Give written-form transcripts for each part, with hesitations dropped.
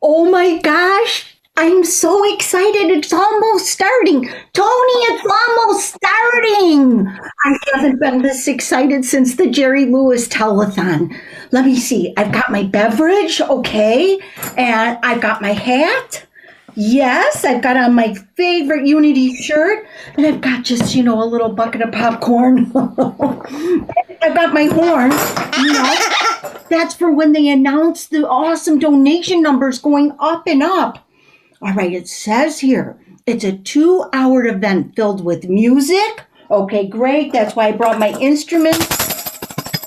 Oh my gosh, I'm so excited. It's almost starting. Tony, it's almost starting. I haven't been this excited since the Jerry Lewis telethon. Let me see. I've got my beverage, okay, and I've got my hat. Yes, I've got on my favorite Unity shirt, and I've got just, a little bucket of popcorn. I've got my horn, That's for when they announce the awesome donation numbers going up and up. All right, it says here, it's a 2-hour event filled with music. Okay, great. That's why I brought my instruments.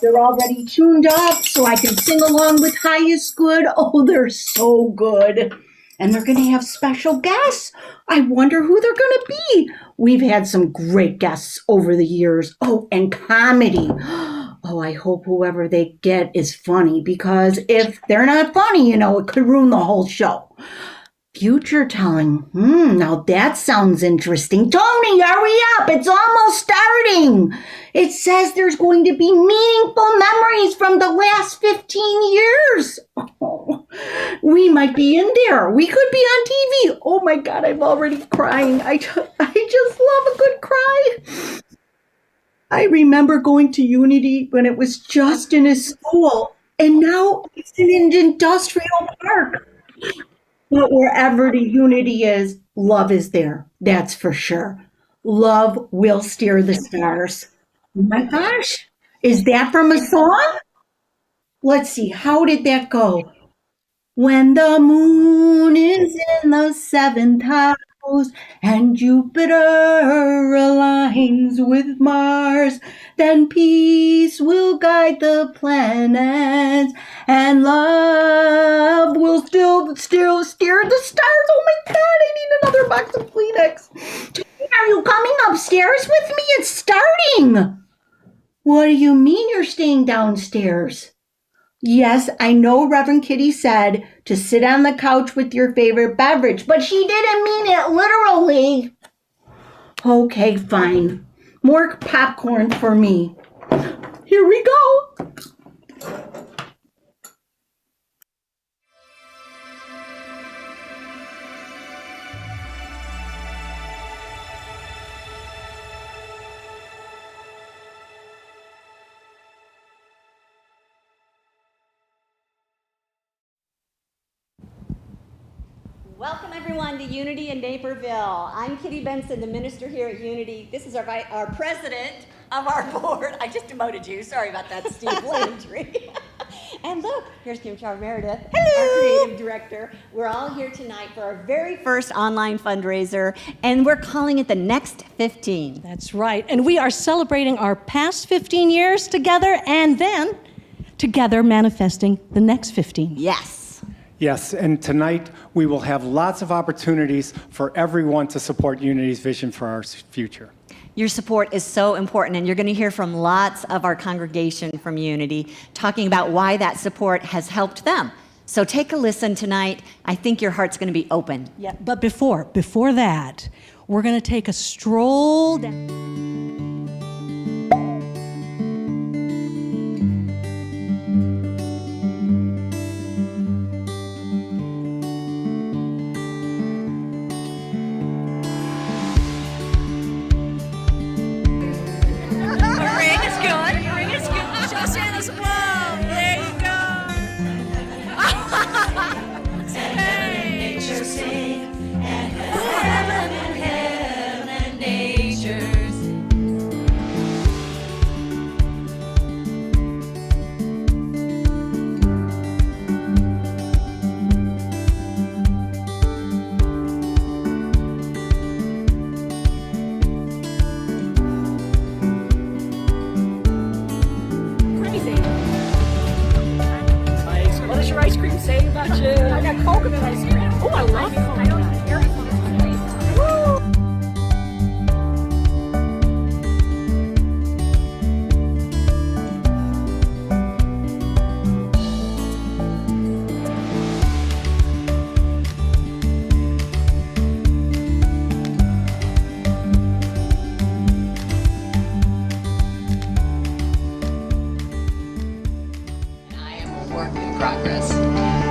They're already tuned up so I can sing along with High is Good. Oh, they're so good. And they're going to have special guests. I wonder who they're going to be. We've had some great guests over the years. Oh, and comedy. Oh, I hope whoever they get is funny, because if they're not funny, it could ruin the whole show. Future telling. Now that sounds interesting. Tony, hurry up. It's almost starting. It says there's going to be meaningful memories from the last 15 years. Oh, we might be in there. We could be on TV. Oh my God, I'm already crying. I just love a good cry. I remember going to Unity when it was just in a school, and now it's in an industrial park. But wherever the Unity is, love is there. That's for sure. Love will steer the stars. Oh my gosh. Is that from a song? Let's see. How did that go? When the moon is in the seventh house and Jupiter aligns with Mars, then peace will guide the planets and love will still steer the stars. Oh my God, I need another box of Kleenex. Are you coming upstairs with me? It's starting. What do you mean you're staying downstairs? Yes, I know Reverend Kitty said to sit on the couch with your favorite beverage, but she didn't mean it literally. Okay, fine. More popcorn for me. Here we go. Welcome everyone to Unity in Naperville. I'm Kitty Benson, the minister here at Unity. This is our president of our board. I just demoted you. Sorry about that, Steve Landry. And look, here's Kim Char Meredith, our creative director. We're all here tonight for our very first online fundraiser, and we're calling it the Next 15. That's right. And we are celebrating our past 15 years together, and then together manifesting the next 15. Yes. Yes, and tonight we will have lots of opportunities for everyone to support Unity's vision for our future. Your support is so important, and you're going to hear from lots of our congregation from Unity talking about why that support has helped them. So take a listen tonight. I think your heart's going to be open. Yeah, but before that, we're going to take a stroll down.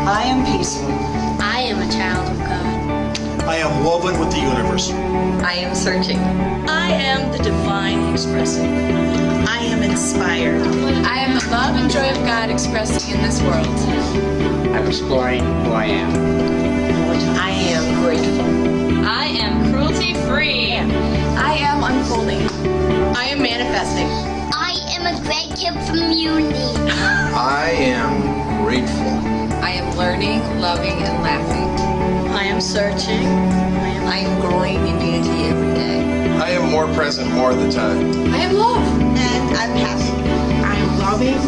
I am peaceful. I child of God. I am woven with the universe. I am searching. I am the divine expressing. I am inspired. I am the love and joy of God expressing in this world. I'm exploring who I am. I am grateful. I am cruelty-free. I am unfolding. I am manifesting. I am a great gift from unity. I am grateful. I am learning, loving, and laughing. I am searching. I am growing in unity every day. I am more present more of the time. I am love. And I'm happy. I am loving,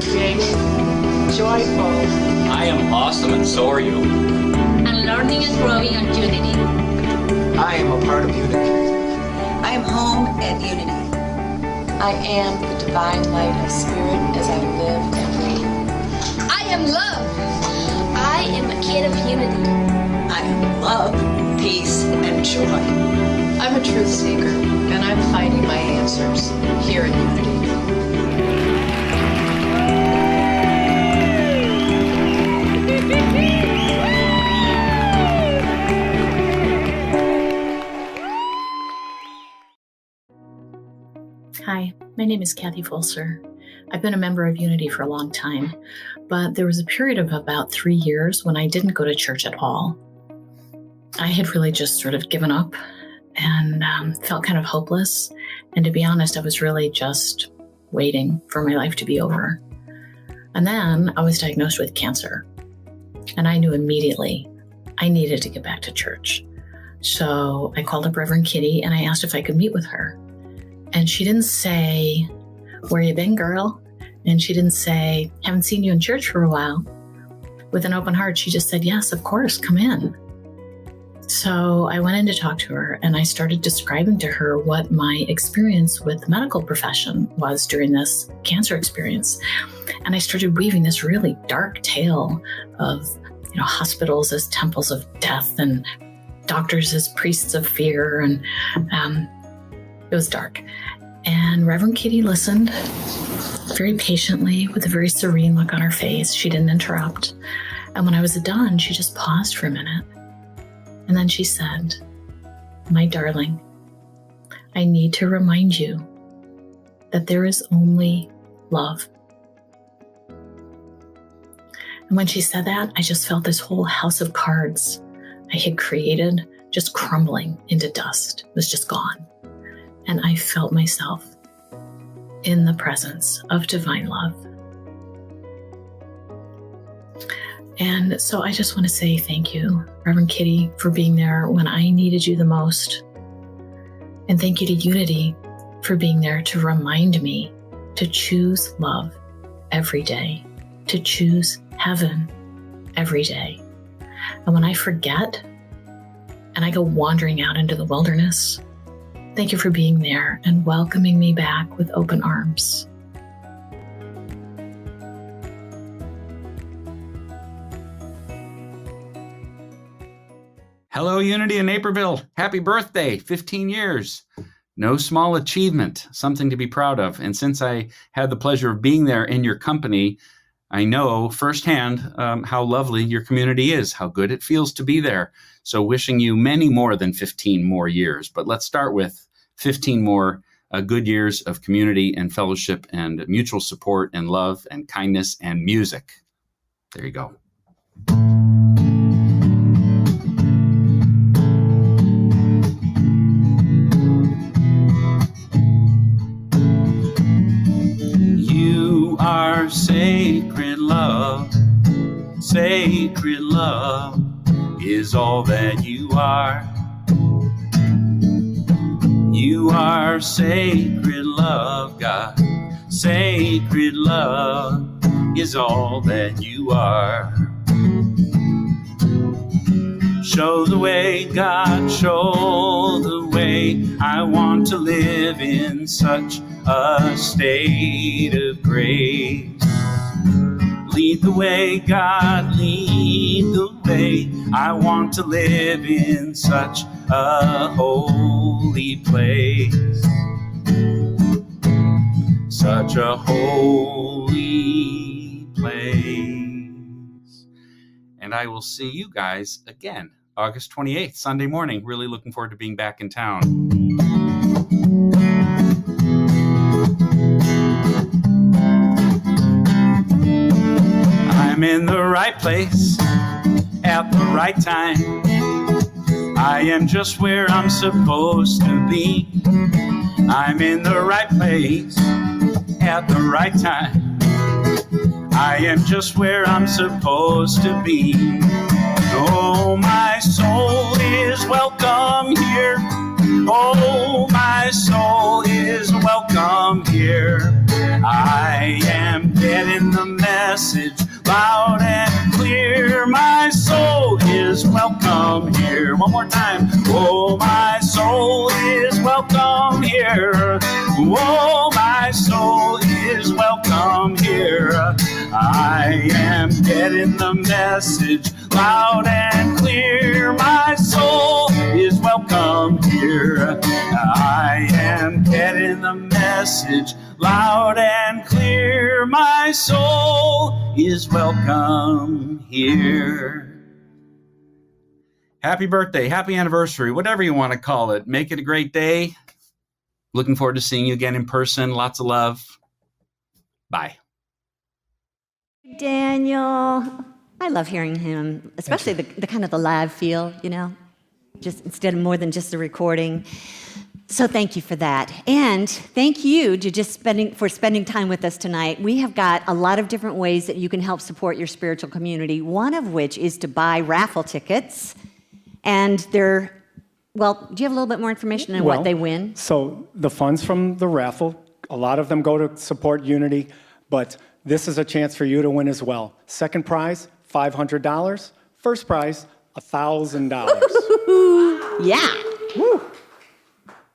creative, joyful. I am awesome, and so are you. And learning and growing on unity. I am a part of unity. I am home and unity. I am the divine light of spirit as I live and breathe. I am love. I am a kid of unity. I am love, peace, and joy. I'm a truth seeker, and I'm finding my answers here in Unity. Hi, my name is Kathy Fulser. I've been a member of Unity for a long time, but there was a period of about 3 years when I didn't go to church at all. I had really just sort of given up and felt kind of hopeless. And to be honest, I was really just waiting for my life to be over. And then I was diagnosed with cancer. And I knew immediately I needed to get back to church. So I called up Reverend Kitty and I asked if I could meet with her. And she didn't say, "Where you been, girl?" And she didn't say, "Haven't seen you in church for a while." With an open heart, she just said, "Yes, of course, come in." So I went in to talk to her and I started describing to her what my experience with the medical profession was during this cancer experience. And I started weaving this really dark tale of, hospitals as temples of death and doctors as priests of fear. And it was dark. And Reverend Kitty listened very patiently with a very serene look on her face. She didn't interrupt. And when I was done, she just paused for a minute. And then she said, "My darling, I need to remind you that there is only love." And when she said that, I just felt this whole house of cards I had created just crumbling into dust. It was just gone. And I felt myself in the presence of divine love. And so I just want to say thank you, Reverend Kitty, for being there when I needed you the most. And thank you to Unity for being there to remind me to choose love every day, to choose heaven every day. And when I forget and I go wandering out into the wilderness, thank you for being there and welcoming me back with open arms. Hello, Unity in Naperville. Happy birthday, 15 years. No small achievement, something to be proud of. And since I had the pleasure of being there in your company, I know firsthand how lovely your community is, how good it feels to be there. So wishing you many more than 15 more years. But let's start with 15 more good years of community and fellowship and mutual support and love and kindness and music. There you go. You are sacred love is all that you are. You are sacred love, God. Sacred love is all that you are. Show the way, God, show the way. I want to live in such a state of grace. Lead the way, God, lead the way. I want to live in such a holy place. Such a holy place. And I will see you guys again August 28th, Sunday morning. Really looking forward to being back in town. I'm in the right place at the right time. I am just where I'm supposed to be. I'm in the right place at the right time. I am just where I'm supposed to be. Oh, my soul is welcome here. Oh, my soul is welcome here. I am getting the message loud and clear. My soul is welcome here. One more time. Oh, my soul is welcome here. Oh, my soul is welcome here. I am getting the message loud and clear. My soul is welcome here. I am getting the message loud and clear. My soul is welcome here. Happy birthday, happy anniversary, whatever you want to call it. Make it a great day. Looking forward to seeing you again in person. Lots of love. Bye. Daniel, I love hearing him, especially the kind of the live feel, you know, just instead of more than just a recording. So thank you for that. And thank you to spending time with us tonight. We have got a lot of different ways that you can help support your spiritual community, one of which is to buy raffle tickets. And they're, well, do you have a little bit more information on what they win? So the funds from the raffle, a lot of them go to support Unity, but this is a chance for you to win as well. Second prize, $500. First prize, $1,000. Yeah. Woo.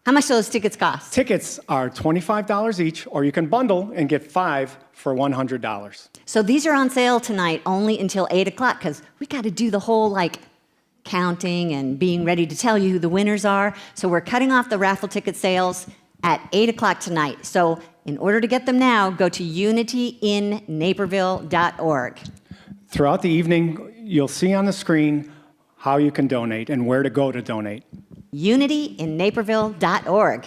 How much do those tickets cost? Tickets are $25 each, or you can bundle and get 5 for $100. So these are on sale tonight only until 8 o'clock, because we got to do the whole counting and being ready to tell you who the winners are. So we're cutting off the raffle ticket sales at 8 o'clock tonight. So in order to get them now, go to unityinnaperville.org. Throughout the evening, you'll see on the screen how you can donate and where to go to donate. unityinnaperville.org.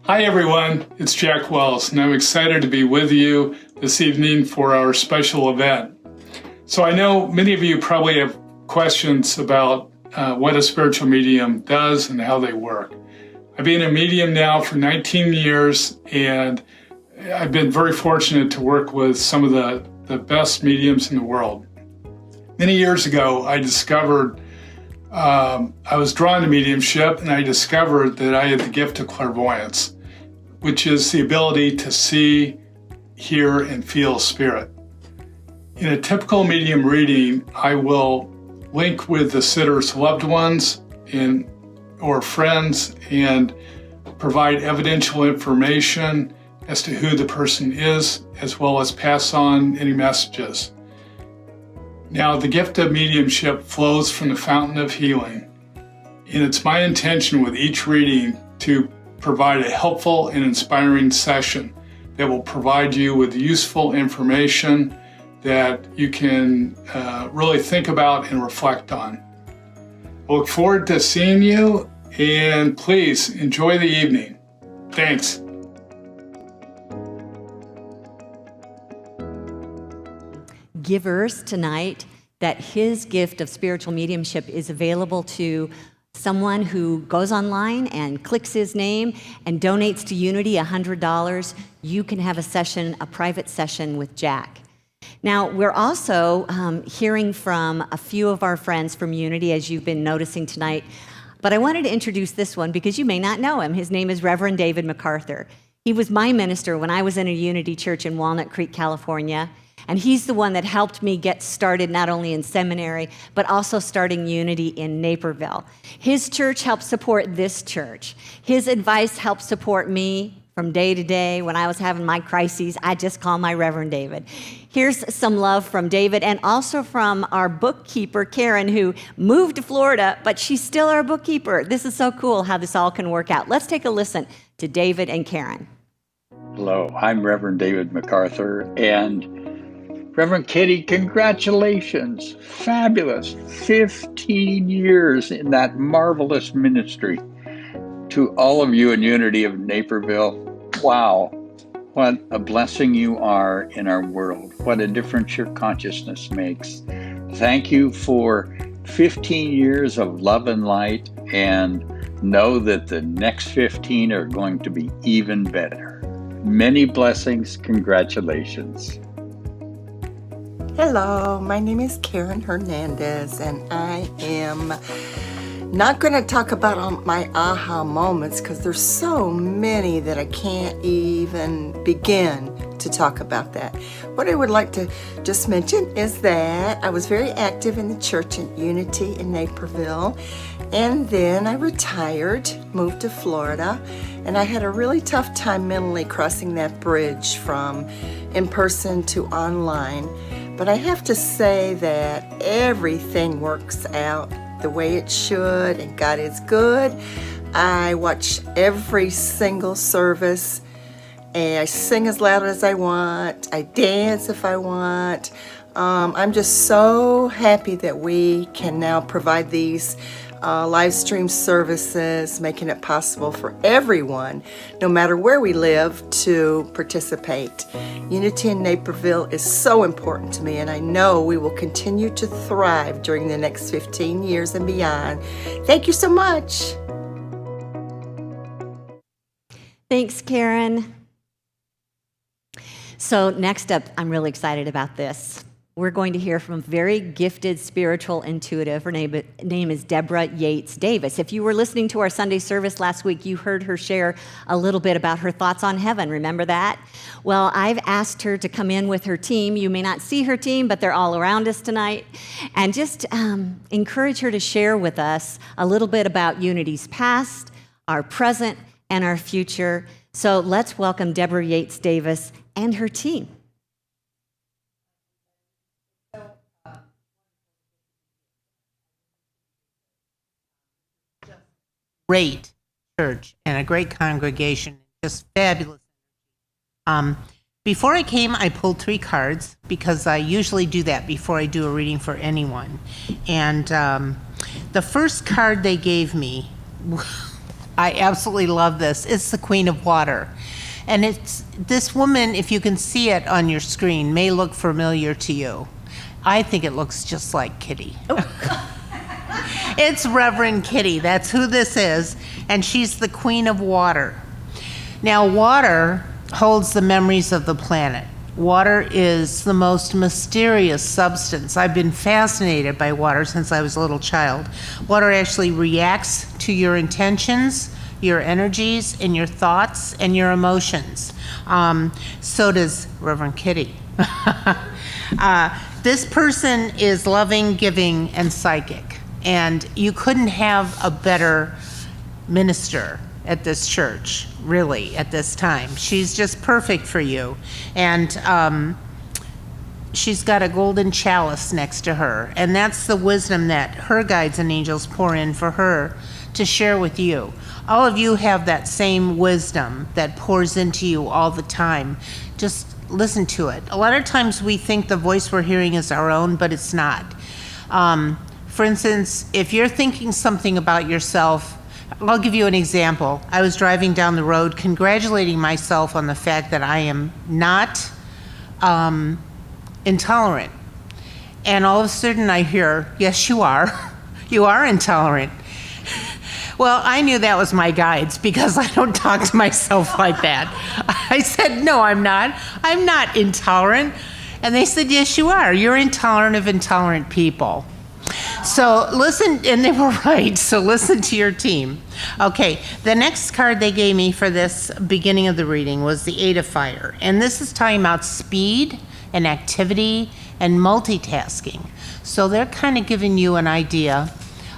Hi everyone, it's Jack Wells, and I'm excited to be with you this evening for our special event. So I know many of you probably have questions about what a spiritual medium does and how they work. I've been a medium now for 19 years, and I've been very fortunate to work with some of the best mediums in the world. Many years ago, I discovered, I was drawn to mediumship, and I discovered that I had the gift of clairvoyance, which is the ability to see, hear, and feel spirit. In a typical medium reading, I will link with the sitter's loved ones or friends and provide evidential information as to who the person is, as well as pass on any messages. Now, the gift of mediumship flows from the fountain of healing, and it's my intention with each reading to provide a helpful and inspiring session that will provide you with useful information that you can really think about and reflect on. I look forward to seeing you, and please enjoy the evening. Thanks. Givers tonight, that his gift of spiritual mediumship is available to someone who goes online and clicks his name and donates to Unity $100. You can have a private session with Jack. Now, we're also hearing from a few of our friends from Unity, as you've been noticing tonight, but I wanted to introduce this one because you may not know him. His name is Reverend David MacArthur. He was my minister when I was in a Unity church in Walnut Creek, California, and he's the one that helped me get started not only in seminary, but also starting Unity in Naperville. His church helped support this church. His advice helped support me from day to day. When I was having my crises, I just call my Reverend David. Here's some love from David, and also from our bookkeeper, Karen, who moved to Florida, but she's still our bookkeeper. This is so cool how this all can work out. Let's take a listen to David and Karen. Hello, I'm Reverend David MacArthur, and Reverend Kitty, congratulations. Fabulous. 15 years in that marvelous ministry. To all of you in Unity of Naperville, wow, what a blessing you are in our world. What a difference your consciousness makes. Thank you for 15 years of love and light, and know that the next 15 are going to be even better. Many blessings. Congratulations. Hello, my name is Karen Hernandez, and I am not going to talk about my aha moments because there's so many that I can't even begin to talk about that. What I would like to just mention is that I was very active in the church in Unity in Naperville, and then I retired, moved to Florida, and I had a really tough time mentally crossing that bridge from in person to online. But I have to say that everything works out the way it should, and God is good. I watch every single service, and I sing as loud as I want. I dance if I want. I'm just so happy that we can now provide these live stream services, making it possible for everyone, no matter where we live, to participate. Unity in Naperville is so important to me, and I know we will continue to thrive during the next 15 years and beyond. Thank you so much. Thanks, Karen. So next up, I'm really excited about this. We're going to hear from a very gifted spiritual intuitive. Her name is Deborah Yates Davis. If you were listening to our Sunday service last week, you heard her share a little bit about her thoughts on heaven. Remember that? Well, I've asked her to come in with her team. You may not see her team, but they're all around us tonight. And just encourage her to share with us a little bit about Unity's past, our present, and our future. So let's welcome Deborah Yates Davis and her team. Great church and a great congregation, just fabulous. Before I came, I pulled 3 cards because I usually do that before I do a reading for anyone. And the first card they gave me, I absolutely love this. It's the Queen of Water. And it's this woman, if you can see it on your screen, may look familiar to you. I think it looks just like Kitty. It's Reverend Kitty. That's who this is. And she's the Queen of Water. Now, water holds the memories of the planet. Water is the most mysterious substance. I've been fascinated by water since I was a little child. Water actually reacts to your intentions, your energies, and your thoughts, and your emotions. So does Reverend Kitty. This person is loving, giving, and psychic. And you couldn't have a better minister at this church, really, at this time. She's just perfect for you. And she's got a golden chalice next to her. And that's the wisdom that her guides and angels pour in for her to share with you. All of you have that same wisdom that pours into you all the time. Just listen to it. A lot of times we think the voice we're hearing is our own, but it's not. For instance, if you're thinking something about yourself, I'll give you an example. I was driving down the road congratulating myself on the fact that I am not intolerant. And all of a sudden I hear, yes, you are. You are intolerant. Well, I knew that was my guides because I don't talk to myself like that. I said, no, I'm not. I'm not intolerant. And they said, yes, you are. You're intolerant of intolerant people. So listen, and they were right, so listen to your team. Okay, the next card they gave me for this beginning of the reading was the 8 of Fire. And this is talking about speed and activity and multitasking. So they're kind of giving you an idea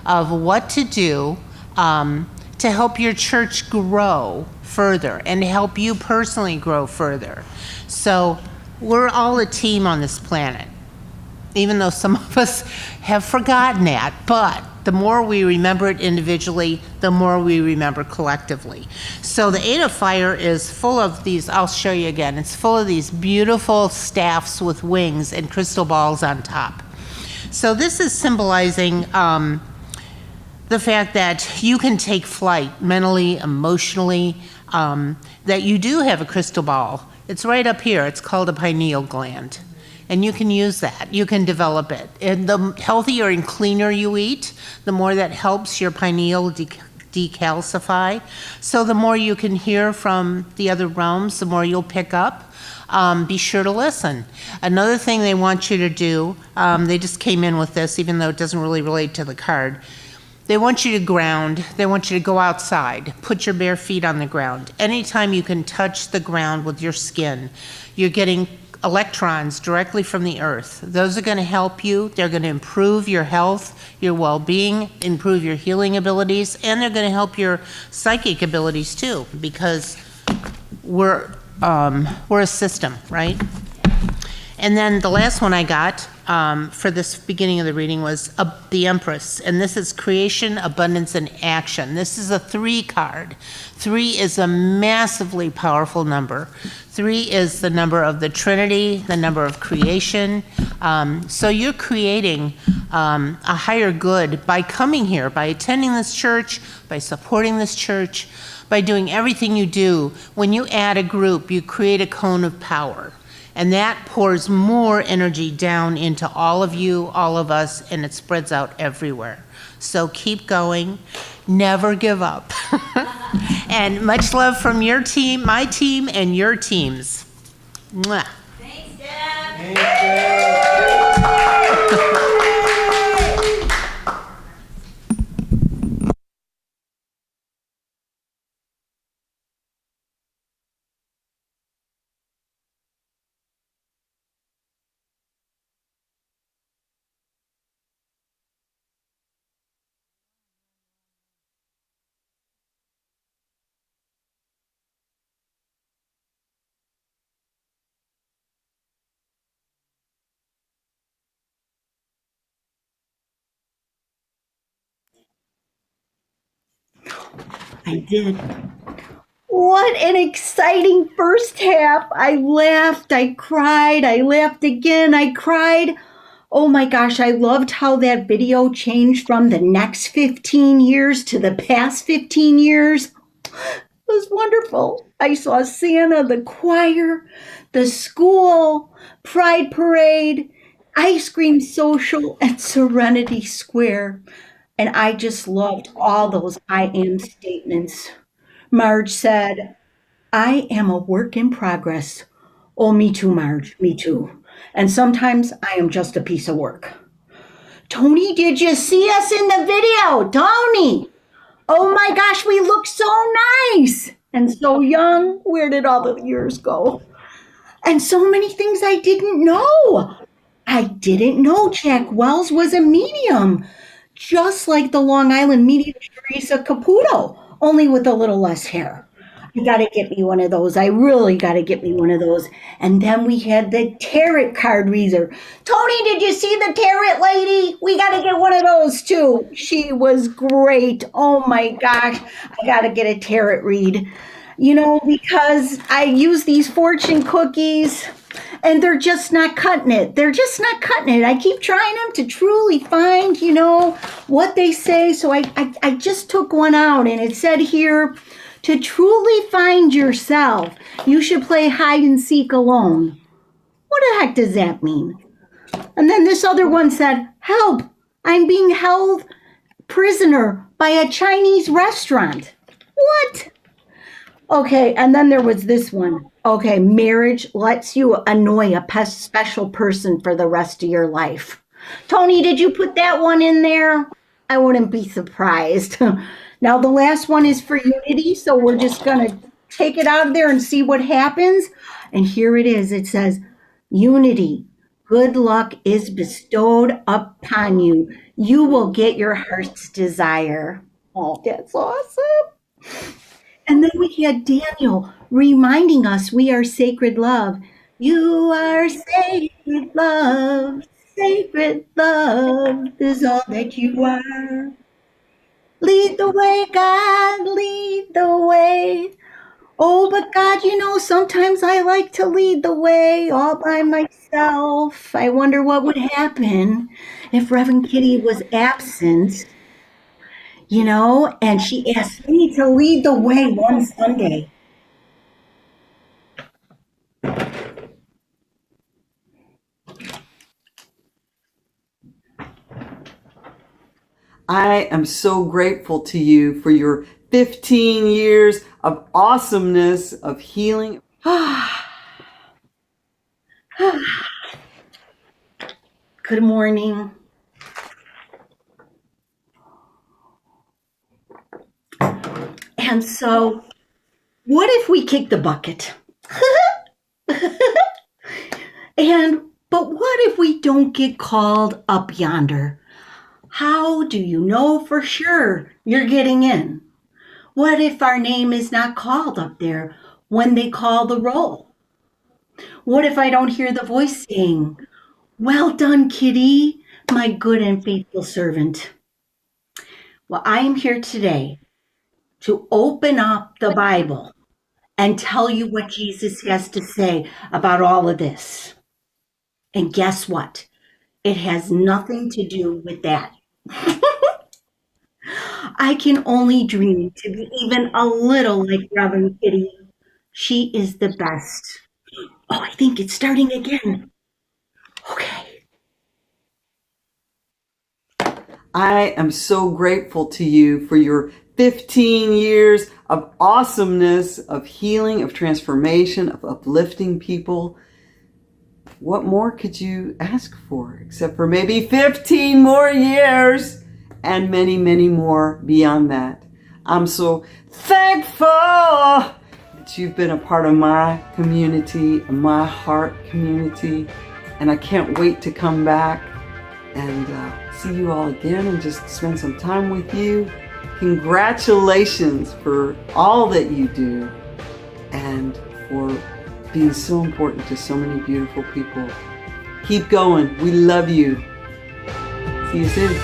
of what to do to help your church grow further and help you personally grow further. So we're all a team on this planet, even though some of us have forgotten that. But The more we remember it individually, the more we remember collectively. So the 8 of Fire is full of these, I'll show you again, it's full of these beautiful staffs with wings and crystal balls on top. So this is symbolizing the fact that you can take flight mentally, emotionally, that you do have a crystal ball. It's right up here. It's called a pineal gland. And you can use that. You can develop it. And the healthier and cleaner you eat, the more that helps your pineal decalcify. So the more you can hear from the other realms, the more you'll pick up. Be sure to listen. Another thing they want you to do, they just came in with this, even though it doesn't really relate to the card. They want you to ground. They want you to go outside. Put your bare feet on the ground. Anytime you can touch the ground with your skin, you're getting electrons directly from the earth. Those are going to help you. They're going to improve your health, your well-being, improve your healing abilities, and they're going to help your psychic abilities too, because we're a system, right? And then the last one I got for this beginning of the reading was the Empress, and this is creation, abundance, and action. This is a 3 card. 3 is a massively powerful number. 3 is the number of the Trinity, the number of creation. So you're creating a higher good by coming here, by attending this church, by supporting this church, by doing everything you do. When you add a group, you create a cone of power. And that pours more energy down into all of you, all of us, and it spreads out everywhere. So keep going, never give up. And much love from your team, my team, and your teams. Mwah. Thanks, Deb. Thank you. I did. What an exciting first half. I laughed, I cried, I laughed again, I cried. Oh my gosh, I loved how that video changed from the next 15 years to the past 15 years. It was wonderful. I saw Santa, the choir, the school, Pride Parade, ice cream social at Serenity Square. And I just loved all those I am statements. Marge said, I am a work in progress. Oh, me too, Marge, me too. And sometimes I am just a piece of work. Tony, did you see us in the video? Tony! Oh my gosh, we look so nice and so young. Where did all the years go? And so many things I didn't know. I didn't know Jack Wells was a medium, just like the Long Island medium Teresa Caputo, only with a little less hair. You got to get me one of those. I really got to get me one of those. And then we had the tarot card reader. Tony, did you see the tarot lady? We got to get one of those too. She was great. Oh my gosh. I got to get a tarot read. You know, because I use these fortune cookies and they're just not cutting it. They're just not cutting it. I keep trying them to truly find, you know, what they say. So I just took one out and it said here, to truly find yourself, you should play hide and seek alone. What the heck does that mean? And then this other one said, help, I'm being held prisoner by a Chinese restaurant. What? Okay, and then there was this one. Okay, marriage lets you annoy a special person for the rest of your life. Tony, did you put that one in there? I wouldn't be surprised. Now, the last one is for unity, so we're just going to take it out of there and see what happens. And here it is. It says, unity, good luck is bestowed upon you. You will get your heart's desire. Oh, that's awesome. And then we had Daniel reminding us we are sacred love. You are sacred love. Sacred love is all that you are. Lead the way, God, lead the way. Oh, but God, sometimes I like to lead the way all by myself. I wonder what would happen if Reverend Kitty was absent, and she asked me to lead the way one Sunday. I am so grateful to you for your 15 years of awesomeness, of healing. Good morning. And so, what if we kick the bucket? But what if we don't get called up yonder? How do you know for sure you're getting in? What if our name is not called up there when they call the roll? What if I don't hear the voice saying, "Well done, Kitty, my good and faithful servant"? Well, I am here today to open up the Bible and tell you what Jesus has to say about all of this. And guess what? It has nothing to do with that. I can only dream to be even a little like Reverend Kitty. She is the best. Oh, I think it's starting again. Okay. I am so grateful to you for your 15 years of awesomeness, of healing, of transformation, of uplifting people. What more could you ask for except for maybe 15 more years and many, many more beyond that? I'm so thankful that you've been a part of my community, my heart community, and I can't wait to come back and see you all again and just spend some time with you. Congratulations for all that you do and for being so important to so many beautiful people. Keep going. We love you. See you soon.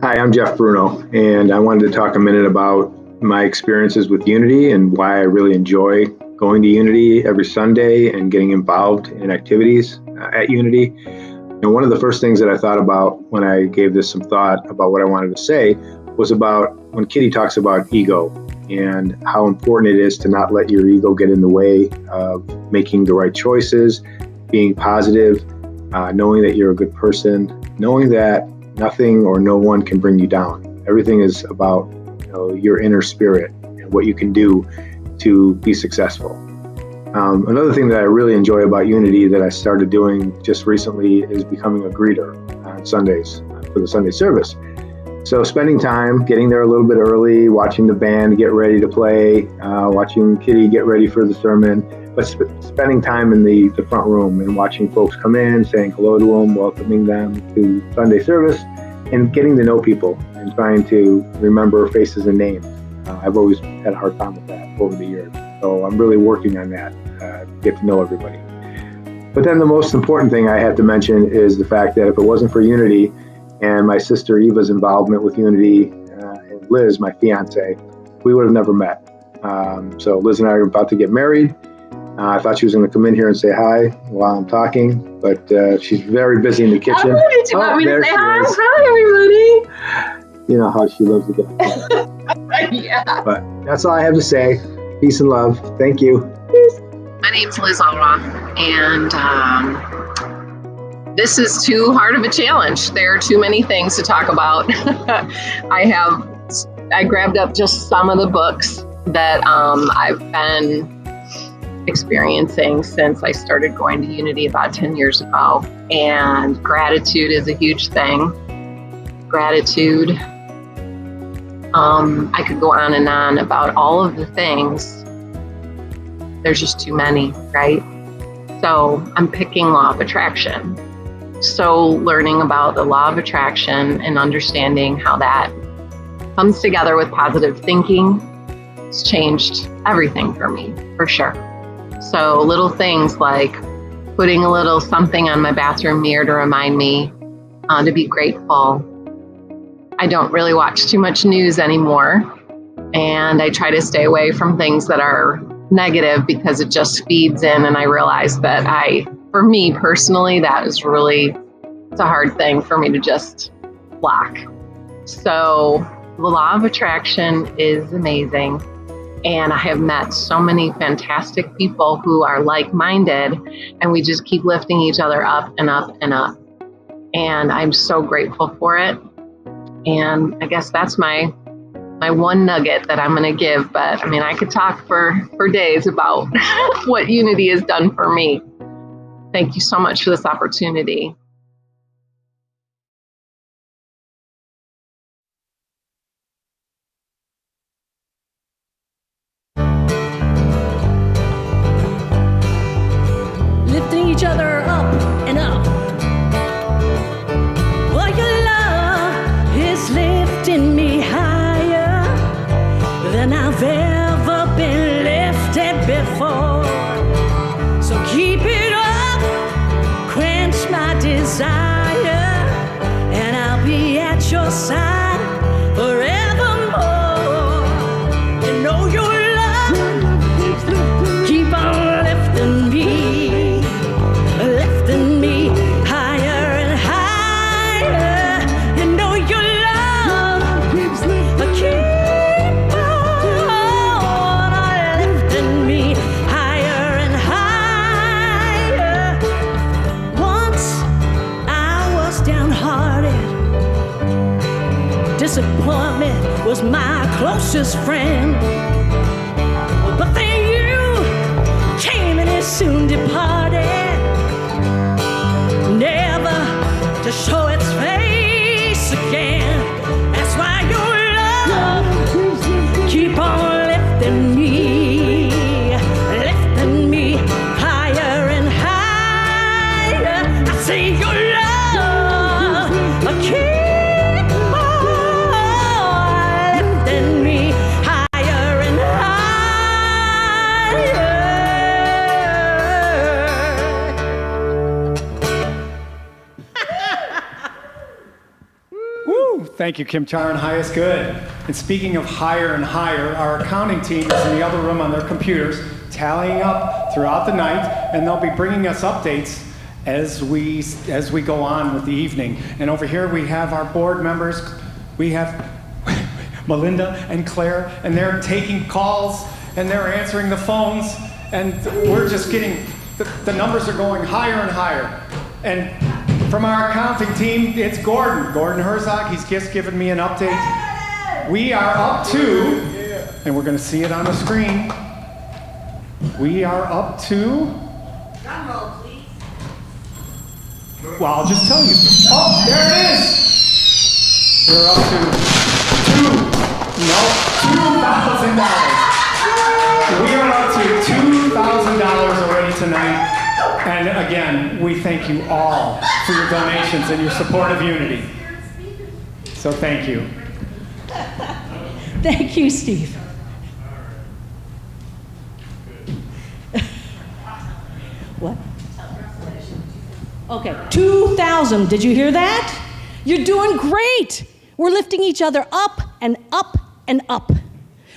Hi, I'm Jeff Bruno, and I wanted to talk a minute about my experiences with Unity and why I really enjoy going to Unity every Sunday and getting involved in activities at Unity. And one of the first things that I thought about when I gave this some thought about what I wanted to say was about when Kitty talks about ego and how important it is to not let your ego get in the way of making the right choices, being positive, knowing that you're a good person, knowing that nothing or no one can bring you down. Everything is about your inner spirit and what you can do to be successful. Another thing that I really enjoy about Unity that I started doing just recently is becoming a greeter on Sundays for the Sunday service. So spending time, getting there a little bit early, watching the band get ready to play, watching Kitty get ready for the sermon, but spending time in the front room and watching folks come in, saying hello to them, welcoming them to Sunday service, and getting to know people and trying to remember faces and names. I've always had a hard time with that over the years. So I'm really working on that, get to know everybody. But then the most important thing I have to mention is the fact that if it wasn't for Unity and my sister Eva's involvement with Unity and Liz, my fiance, we would have never met. So Liz and I are about to get married. I thought she was going to come in here and say hi while I'm talking, but she's very busy in the kitchen. Oh, did you want me to say hi? Hi, everybody. You know how she loves to get Yeah. But that's all I have to say. Peace and love. Thank you. My name's Liz Alra, and this is too hard of a challenge. There are too many things to talk about. I grabbed up just some of the books that I've been experiencing since I started going to Unity about 10 years ago. And gratitude is a huge thing. Gratitude. I could go on and on about all of the things. There's just too many, right? So I'm picking law of attraction. So learning about the law of attraction and understanding how that comes together with positive thinking has changed everything for me, for sure. So little things like putting a little something on my bathroom mirror to remind me to be grateful. I don't really watch too much news anymore, and I try to stay away from things that are negative because it just feeds in, and I realize that for me personally, that is really, it's a hard thing for me to just block. So the law of attraction is amazing. And I have met so many fantastic people who are like-minded, and we just keep lifting each other up and up and up. And I'm so grateful for it. And I guess that's my one nugget that I'm going to give. But I mean, I could talk for days about what Unity has done for me. Thank you so much for this opportunity. Lifting each other up and up. Well, your love is lifting me higher than I've ever been lifted before. So keep it up, quench my desire, and I'll be at your side forevermore. You know your love keep on lifting me. Lifting me higher and higher. You know your love keep on lifting me higher and higher. Once I was downhearted. Disappointment was my closest friend. But then you came and it soon departed. Never to show its face again. That's why your love keep on lifting me higher and higher. I say your love keep on lifting me higher and higher. Thank you, Kim Char and Highest Good. And speaking of higher and higher, our accounting team is in the other room on their computers, tallying up throughout the night, and they'll be bringing us updates as we go on with the evening. And over here we have our board members. We have Melinda and Claire, and they're taking calls and they're answering the phones, and we're just getting the numbers are going higher and higher. And from our accounting team, it's Gordon Herzog. He's just given me an update. We are up to, and we're going to see it on the screen. We are up to, Drum roll, please. well, I'll just tell you. Oh, there it is. We're up to $2,000. We are up to $2,000 already tonight. And again, we thank you all for your donations and your support of Unity. So thank you. Thank you, Steve. What? Okay, 2,000. Did you hear that? You're doing great. We're lifting each other up and up and up.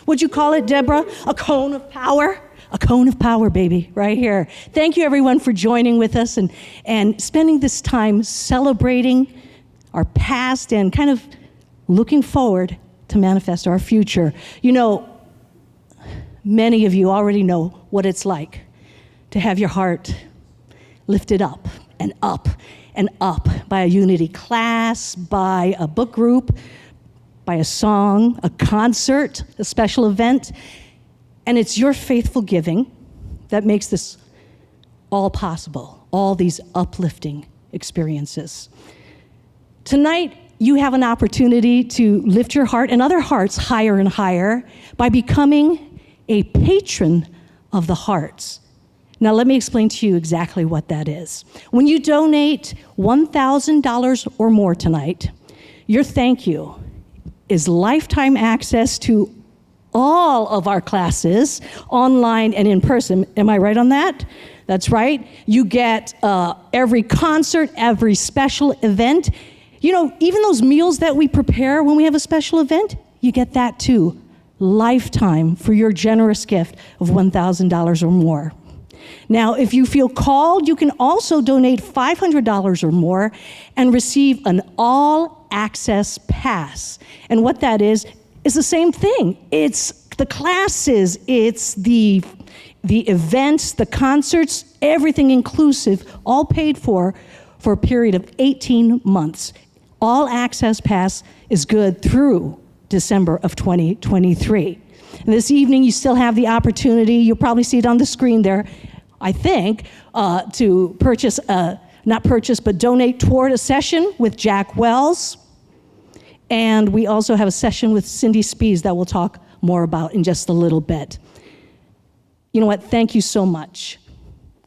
What'd you call it, Deborah? A cone of power? A cone of power, baby, right here. Thank you, everyone, for joining with us and spending this time celebrating our past and kind of looking forward to manifest our future. You know, many of you already know what it's like to have your heart lifted up and up and up by a Unity class, by a book group, by a song, a concert, a special event. And it's your faithful giving that makes this all possible, all these uplifting experiences. Tonight, you have an opportunity to lift your heart and other hearts higher and higher by becoming a patron of the hearts. Now, let me explain to you exactly what that is. When you donate $1,000 or more tonight, your thank you is lifetime access to all of our classes, online and in person. Am I right on that? That's right. You get every concert, every special event. You know, even those meals that we prepare when we have a special event, you get that too. Lifetime for your generous gift of $1,000 or more. Now, if you feel called, you can also donate $500 or more and receive an all-access pass. And what that is the same thing. It's the classes, it's the events, the concerts, everything inclusive, all paid for a period of 18 months. All-access pass is good through December of 2023. And this evening, you still have the opportunity, you'll probably see it on the screen there, I think, to purchase, not purchase, but donate toward a session with Jack Wells. And we also have a session with Cindy Spies that we'll talk more about in just a little bit. You know what? Thank you so much.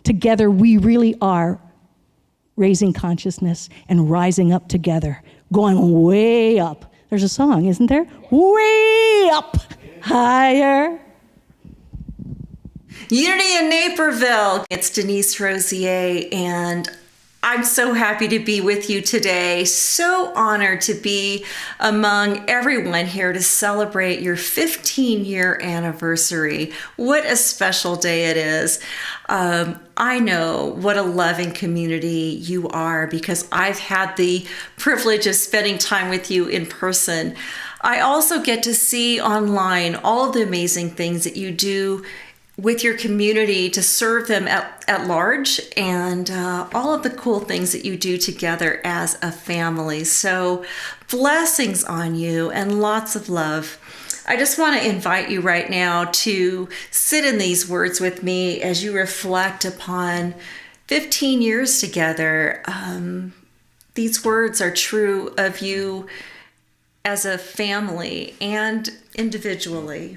Together, we really are raising consciousness and rising up together, going way up. There's a song, isn't there? Way up, higher. Unity in Naperville. It's Denise Rosier, and I'm so happy to be with you today. So honored to be among everyone here to celebrate your 15-year anniversary. What a special day it is. I know what a loving community you are because I've had the privilege of spending time with you in person. I also get to see online all of the amazing things that you do with your community to serve them at large, and all of the cool things that you do together as a family. So blessings on you and lots of love. I just want to invite you right now to sit in these words with me as you reflect upon 15 years together. These words are true of you as a family and individually.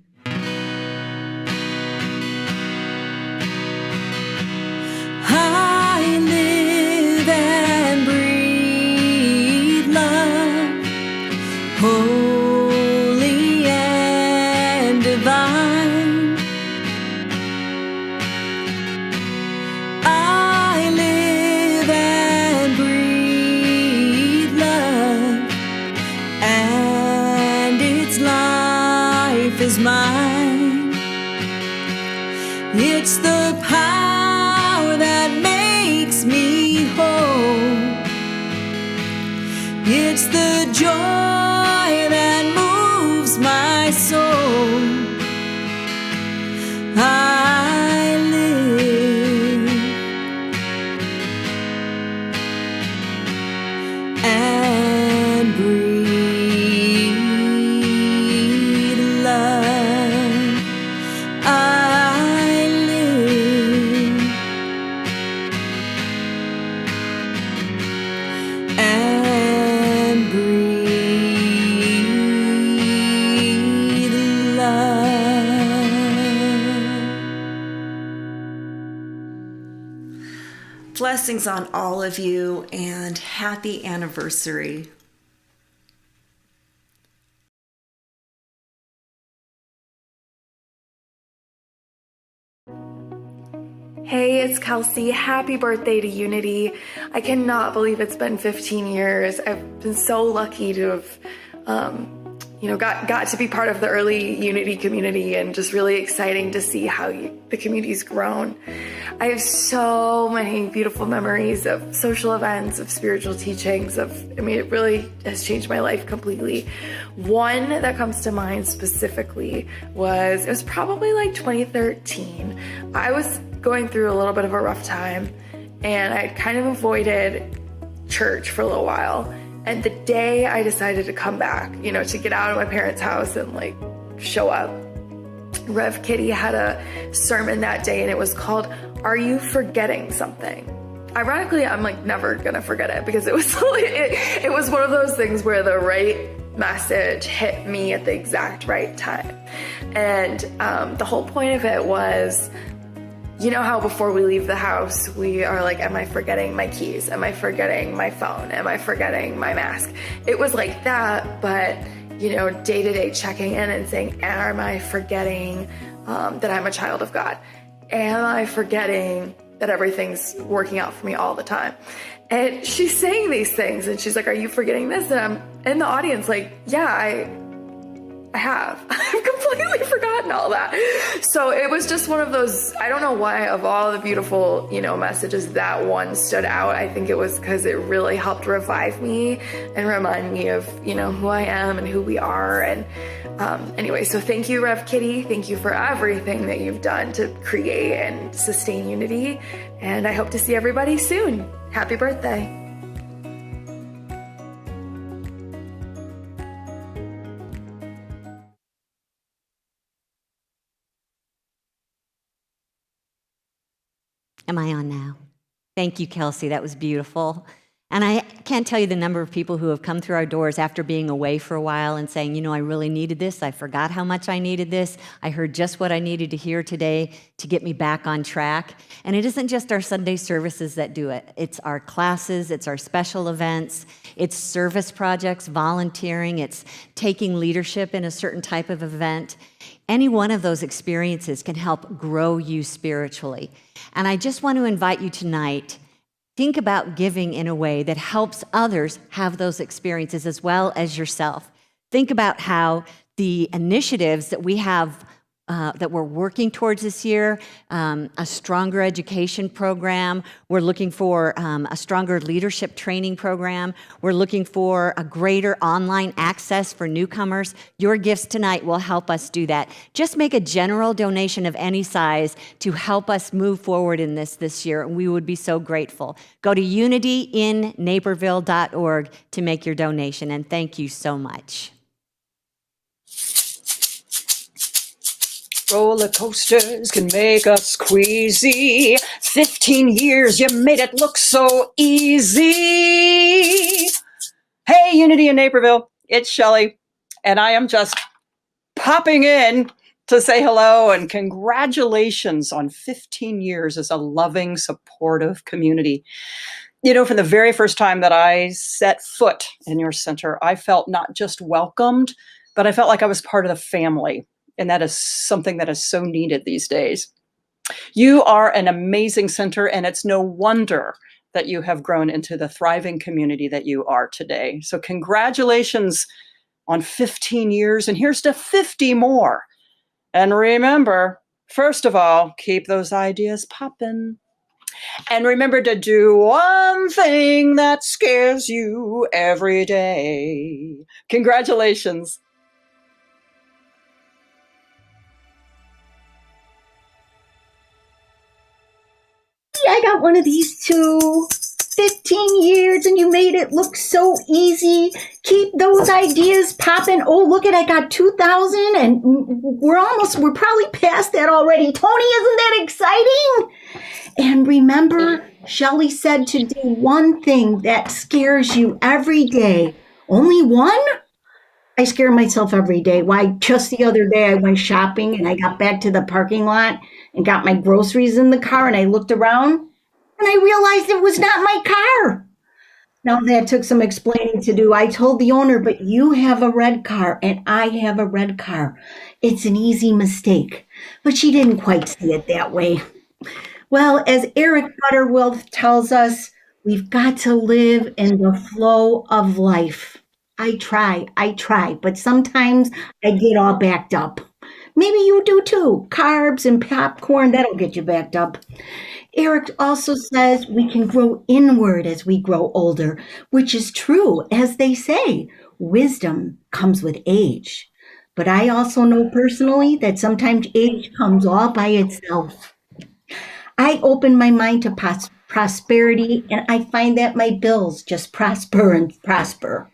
I live and breathe love, holy and divine. I live and breathe love, and its life is mine. It's the power that makes me whole. It's the joy that moves my soul. I live and breathe love. I live and breathe love. Blessings on all of you and happy anniversary. Hey, it's Kelsey. Happy birthday to Unity. I cannot believe it's been 15 years. I've been so lucky to have, got to be part of the early Unity community, and just really exciting to see how the community's grown. I have so many beautiful memories of social events, of spiritual teachings, it really has changed my life completely. One that comes to mind specifically it was probably like 2013. I was going through a little bit of a rough time, and I kind of avoided church for a little while. And the day I decided to come back, to get out of my parents' house and show up, Rev Kitty had a sermon that day, and it was called, "Are You Forgetting Something?" Ironically, I'm never gonna forget it, because it was it was one of those things where the right message hit me at the exact right time. And the whole point of it was you know how before we leave the house, we are like, am I forgetting my keys? Am I forgetting my phone? Am I forgetting my mask? It was like that, but, you know, day-to-day checking in and saying, am I forgetting that I'm a child of God? Am I forgetting that everything's working out for me all the time? And she's saying these things, and she's like, are you forgetting this? And I'm in the audience like, yeah, I have. I've completely forgotten all that. So it was just one of those, I don't know why, of all the beautiful, you know, messages, that one stood out. I think it was because it really helped revive me and remind me of, you know, who I am and who we are. And anyway, so thank you, Rev Kitty. Thank you for everything that you've done to create and sustain unity. And I hope to see everybody soon. Happy birthday. Am I on now? Thank you, Kelsey. That was beautiful. And I can't tell you the number of people who have come through our doors after being away for a while and saying, you know, I really needed this. I forgot how much I needed this. I heard just what I needed to hear today to get me back on track. And it isn't just our Sunday services that do it. It's our classes, it's our special events, it's service projects, volunteering, it's taking leadership in a certain type of event. Any one of those experiences can help grow you spiritually. And I just want to invite you tonight, think about giving in a way that helps others have those experiences as well as yourself. Think about how the initiatives that we have that we're working towards this year, a stronger education program. We're looking for a stronger leadership training program. We're looking for a greater online access for newcomers. Your gifts tonight will help us do that. Just make a general donation of any size to help us move forward in this year, and we would be so grateful. Go to unityinnaperville.org to make your donation, and thank you so much. Roller coasters can make us queasy. 15 years, you made it look so easy. Hey, Unity in Naperville, it's Shelley, and I am just popping in to say hello and congratulations on 15 years as a loving, supportive community. You know, from the very first time that I set foot in your center, I felt not just welcomed, but I felt like I was part of the family. And that is something that is so needed these days. You are an amazing center, and it's no wonder that you have grown into the thriving community that you are today. So congratulations on 15 years, and here's to 50 more. And remember, first of all, keep those ideas popping. And remember to do one thing that scares you every day. Congratulations. I got one of these too. 15 years and you made it look so easy. Keep those ideas popping. Oh, look at, I got 2,000 and we're probably past that already. Tony, isn't that exciting? And remember, Shelley said to do one thing that scares you every day. Only one? I scare myself every day. Why, just the other day I went shopping and I got back to the parking lot and got my groceries in the car and I looked around and I realized it was not my car. Now that took some explaining to do. I told the owner, but you have a red car and I have a red car. It's an easy mistake. But she didn't quite see it that way. Well, as Eric Butterworth tells us, we've got to live in the flow of life. I try, but sometimes I get all backed up. Maybe you do too. Carbs and popcorn, that'll get you backed up. Eric also says we can grow inward as we grow older, which is true. As they say, wisdom comes with age. But I also know personally that sometimes age comes all by itself. I open my mind to prosperity, and I find that my bills just prosper and prosper.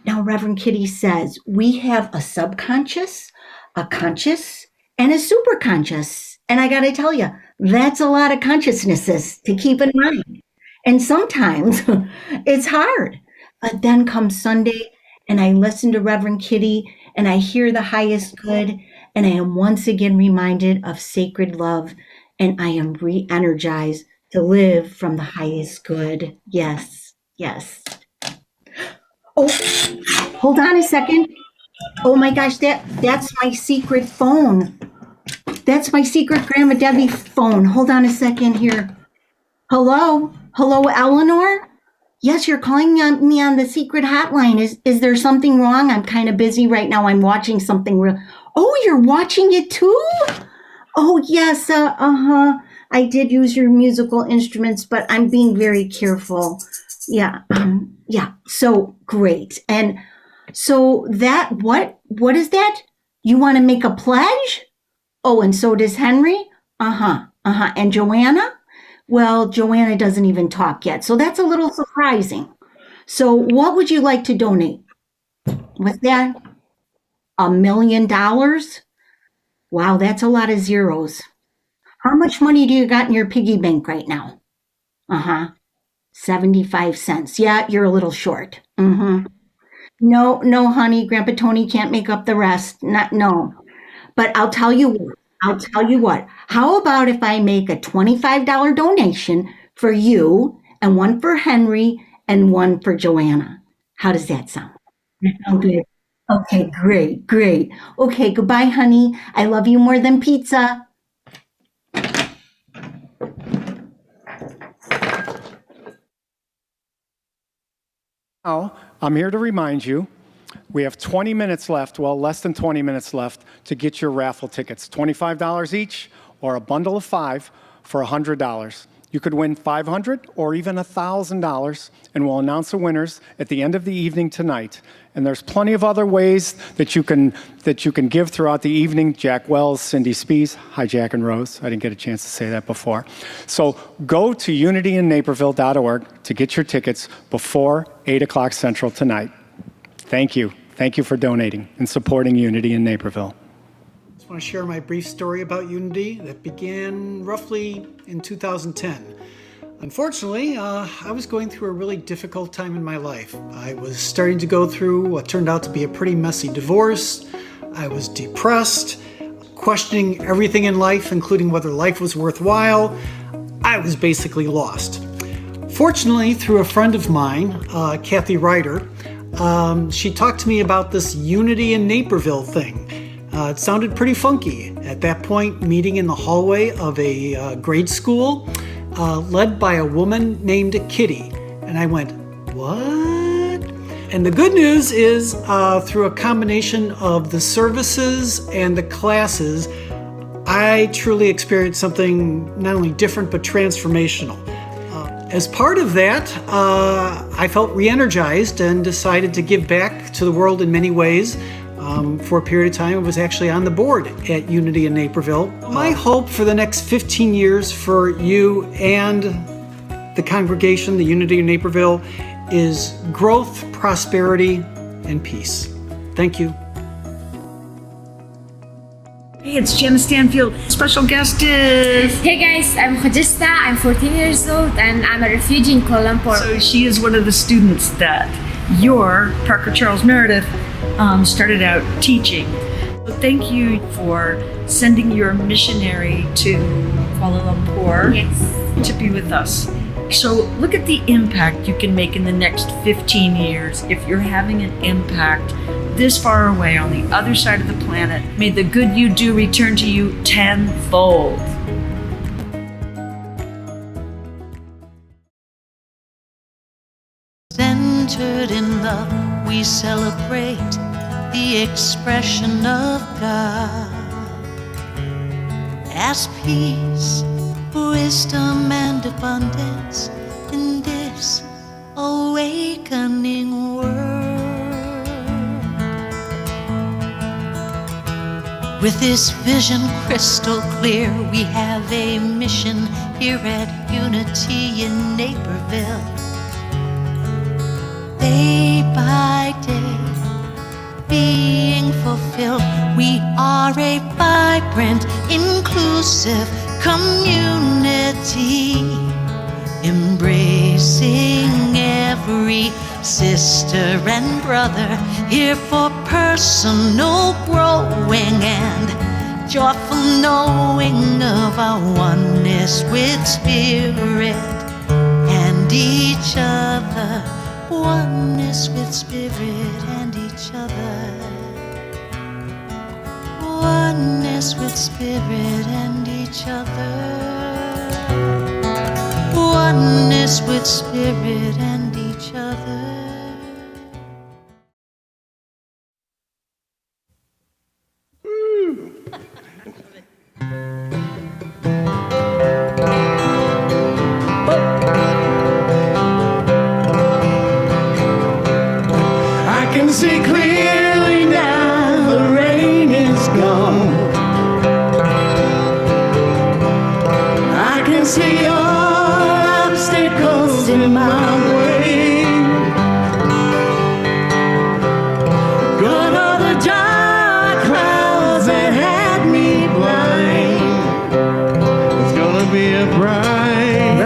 Now, Reverend Kitty says we have a subconscious, a conscious, and a superconscious. And I got to tell you, that's a lot of consciousnesses to keep in mind. And sometimes it's hard. But then comes Sunday, and I listen to Reverend Kitty, and I hear the highest good, and I am once again reminded of sacred love and I am re-energized to live from the highest good. Yes, yes. Oh, hold on a second. Oh my gosh, that's my secret phone. That's my secret Grandma Debbie phone. Hold on a second here. Hello? Hello, Eleanor? Yes, you're calling me on the secret hotline. Is there something wrong? I'm kind of busy right now. I'm watching something real. Oh, you're watching it too? Oh, yes. I did use your musical instruments, but I'm being very careful. Yeah. So great. And so what is that? You want to make a pledge? Oh, and so does Henry? And Joanna? Well, Joanna doesn't even talk yet, so that's a little surprising. So what would you like to donate? What's that? $1 million? Wow, that's a lot of zeros. How much money do you got in your piggy bank right now? 75 cents. Yeah, you're a little short. No, honey, Grandpa Tony can't make up the rest. No. But I'll tell you what. How about if I make a $25 donation for you and one for Henry and one for Joanna? How does that sound? Okay. Okay, great. Okay, goodbye, honey. I love you more than pizza. Now, I'm here to remind you, we have 20 minutes left, well, less than 20 minutes left to get your raffle tickets. $25 each or a bundle of 5 for $100. You could win $500 or even $1,000, and we'll announce the winners at the end of the evening tonight. And there's plenty of other ways that you can give throughout the evening. Jack Wells, Cindy Spees, hi Jack and Rose. I didn't get a chance to say that before. So go to unityinnaperville.org to get your tickets before 8 o'clock Central tonight. Thank you. Thank you for donating and supporting Unity in Naperville. I just want to share my brief story about Unity that began roughly in 2010. Unfortunately, I was going through a really difficult time in my life. I was starting to go through what turned out to be a pretty messy divorce. I was depressed, questioning everything in life, including whether life was worthwhile. I was basically lost. Fortunately, through a friend of mine, Kathy Ryder, she talked to me about this Unity in Naperville thing. It sounded pretty funky. At that point, meeting in the hallway of a grade school, led by a woman named Kitty. And I went, what? And the good news is, through a combination of the services and the classes, I truly experienced something not only different, but transformational. As part of that, I felt re-energized and decided to give back to the world in many ways. For a period of time, I was actually on the board at Unity in Naperville. My hope for the next 15 years for you and the congregation, the Unity in Naperville, is growth, prosperity, and peace. Thank you. Hey, it's Jenna Stanfield. Special guest is... Hey guys, I'm Khadista. I'm 14 years old and I'm a refugee in Kuala Lumpur. So she is one of the students that your Parker Charles Meredith started out teaching. So thank you for sending your missionary to Kuala Lumpur to be with us. So look at the impact you can make in the next 15 years if you're having an impact this far away on the other side of the planet. May the good you do return to you tenfold. Centered in love, we celebrate the expression of God as peace, wisdom, and abundance in this awakening world. With this vision crystal clear, we have a mission here at Unity in Naperville. Day by day, being fulfilled, we are a vibrant, inclusive community, embracing every sister and brother, here for personal growing and joyful knowing of our oneness with spirit and each other. Oneness with spirit and each other. Oneness with spirit and each other. Oneness with spirit and each other. I can see clearly now the rain is gone. I can see all obstacles in my way. Gone are the dark clouds that had me blind. It's gonna be a bright,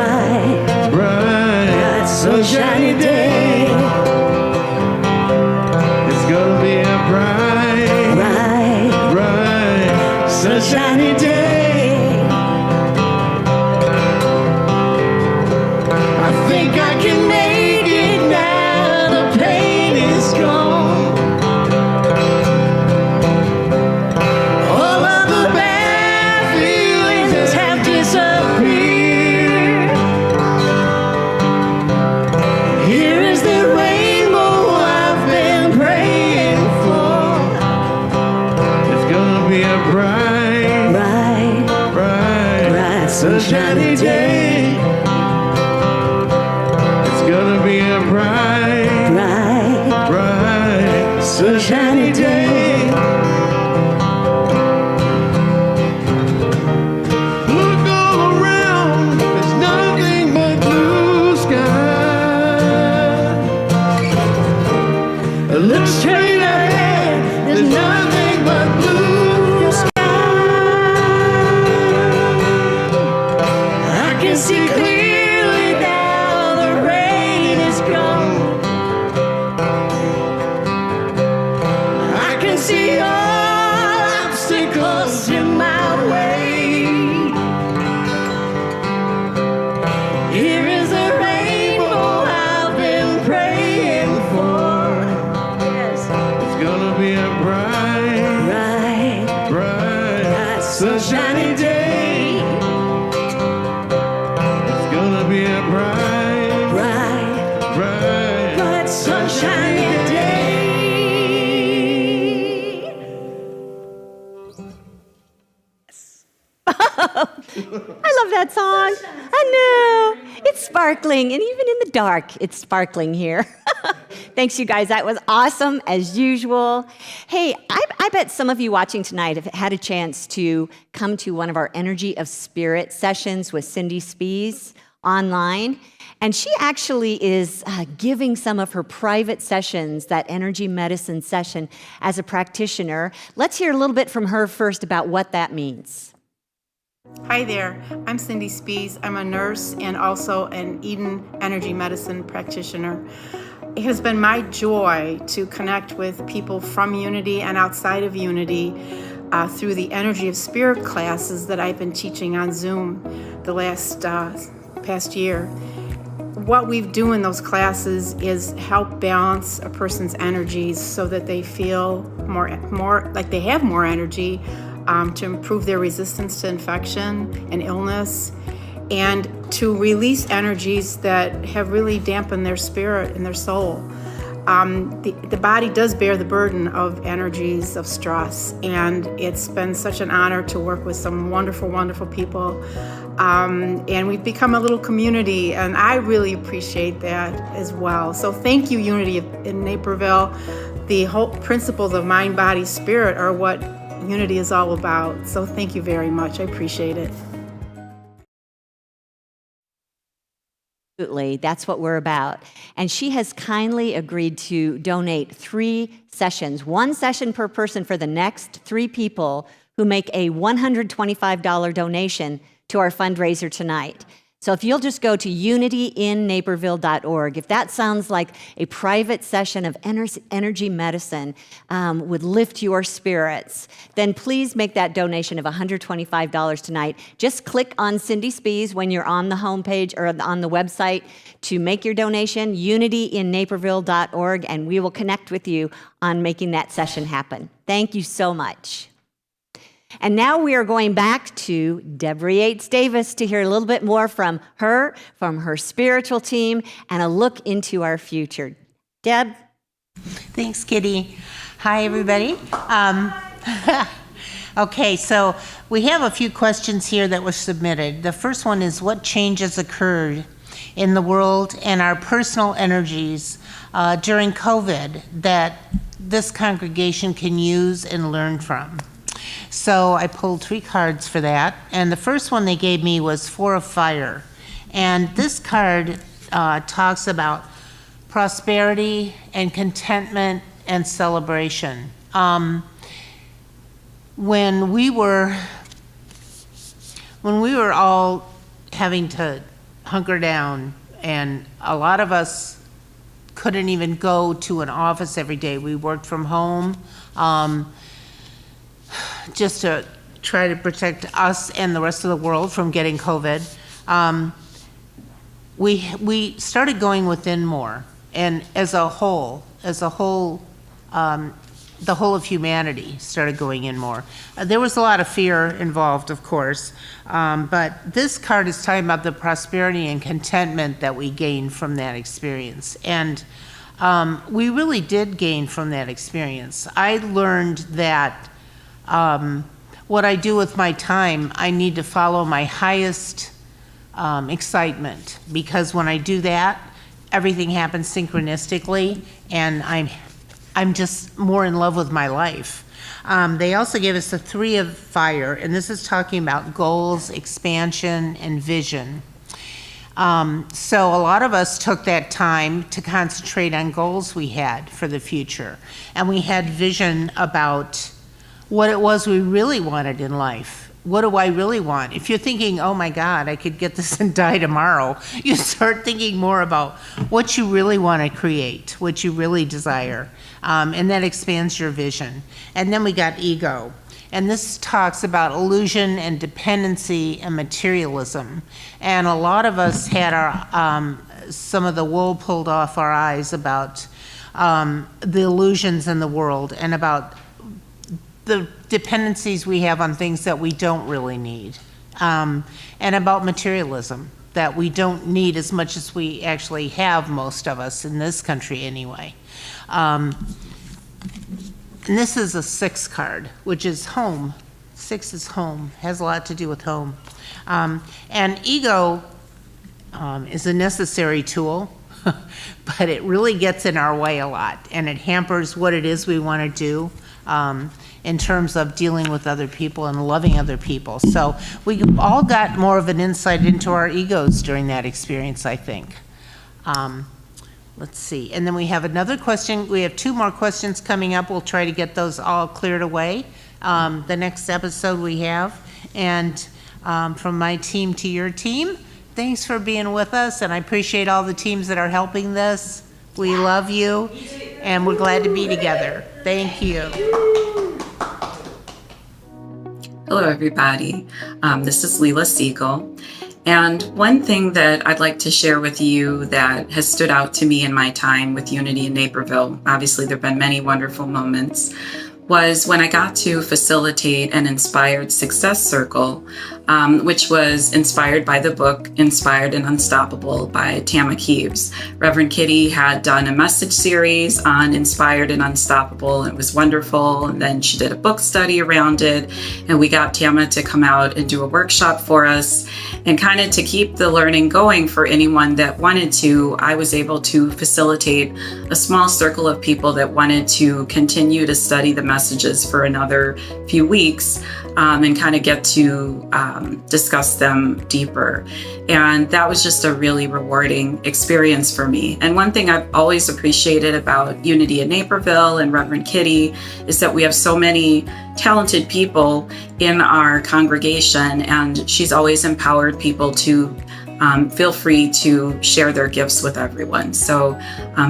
bright, sunshiny day. Gonna be a bright, bright, sunshiny day. I think I can make it now, the pain is gone. All of the bad feelings have disappeared. Here is the rainbow I've been praying for. It's gonna be a bright, bright, sunshiny day. It's gonna be a bright, bright, sunshiny day. Look all around, there's nothing but blue sky. Look straight ahead, there's nothing but blue sky. I can see clearly now, the rain is gone. I can see all obstacles in my way. Here is the rainbow I've been praying for. It's gonna be a bright, bright, sunshiny day. It's gonna be a bright, bright, sunshiny day. I love that song. I know. It's sparkling, and even in the dark, it's sparkling here. Thanks, you guys. That was awesome, as usual. Hey, I bet some of you watching tonight have had a chance to come to one of our Energy of Spirit sessions with Cindy Spies online. And she actually is giving some of her private sessions, that energy medicine session, as a practitioner. Let's hear a little bit from her first about what that means. Hi there, I'm Cindy Spies. I'm a nurse and also an Eden energy medicine practitioner. It has been my joy to connect with people from Unity and outside of Unity through the Energy of Spirit classes that I've been teaching on Zoom the last past year. What we do in those classes is help balance a person's energies so that they feel more like they have more energy, to improve their resistance to infection and illness, and to release energies that have really dampened their spirit and their soul. The body does bear the burden of energies of stress, and it's been such an honor to work with some wonderful, wonderful people. And we've become a little community, and I really appreciate that as well. So thank you, Unity in Naperville. The whole principles of mind, body, spirit are what Unity is all about. So thank you very much. I appreciate it. Absolutely, that's what we're about. And she has kindly agreed to donate 3 sessions, 1 session per person for the next 3 people who make a $125 donation to our fundraiser tonight. So if you'll just go to unityinnaperville.org, if that sounds like a private session of energy medicine would lift your spirits, then please make that donation of $125 tonight. Just click on Cindy Spies when you're on the homepage or on the website to make your donation, unityinnaperville.org, and we will connect with you on making that session happen. Thank you so much. And now we are going back to Deborah Yates Davis to hear a little bit more from her spiritual team, and a look into our future. Deb? Thanks, Kitty. Hi, everybody. Okay, so we have a few questions here that were submitted. The first one is, what changes occurred in the world and our personal energies during COVID that this congregation can use and learn from? So I pulled 3 cards for that, and the first one they gave me was 4 of Fire. And this card talks about prosperity and contentment and celebration. When we were all having to hunker down, and a lot of us couldn't even go to an office every day, we worked from home, just to try to protect us and the rest of the world from getting COVID. We started going within more, and as a whole, the whole of humanity started going in more. There was a lot of fear involved, of course, but this card is talking about the prosperity and contentment that we gained from that experience. And we really did gain from that experience. I learned that what I do with my time, I need to follow my highest excitement, because when I do that, everything happens synchronistically, and I'm just more in love with my life. They also gave us the 3 of Fire, and this is talking about goals, expansion, and vision. So a lot of us took that time to concentrate on goals we had for the future, and we had vision about what it was we really wanted in life. What do I really want? If you're thinking, oh my God, I could get this and die tomorrow, you start thinking more about what you really want to create, what you really desire, and that expands your vision. And then we got ego. And this talks about illusion and dependency and materialism. And a lot of us had our some of the wool pulled off our eyes about the illusions in the world, and about the dependencies we have on things that we don't really need, and about materialism, that we don't need as much as we actually have, most of us in this country anyway. And this is a 6 card, which is home. 6 is home, has a lot to do with home. And ego is a necessary tool, but it really gets in our way a lot, and it hampers what it is we want to do in terms of dealing with other people and loving other people. So we all got more of an insight into our egos during that experience, I think. Let's see. And then we have another question. We have 2 more questions coming up. We'll try to get those all cleared away the next episode we have. And from my team to your team, thanks for being with us, and I appreciate all the teams that are helping this. We love you, and we're glad to be together. Thank you. Hello, everybody. This is Leela Siegel. And one thing that I'd like to share with you that has stood out to me in my time with Unity in Naperville, obviously there have been many wonderful moments, was when I got to facilitate an Inspired Success Circle, which was inspired by the book Inspired and Unstoppable by Tama Keeves. Reverend Kitty had done a message series on Inspired and Unstoppable. It was wonderful. And then she did a book study around it. And we got Tama to come out and do a workshop for us. And kind of to keep the learning going for anyone that wanted to, I was able to facilitate a small circle of people that wanted to continue to study the messages for another few weeks and kind of get to discuss them deeper. And that was just a really rewarding experience for me. And one thing I've always appreciated about Unity in Naperville and Reverend Kitty is that we have so many talented people in our congregation, and she's always empowered people to feel free to share their gifts with everyone. So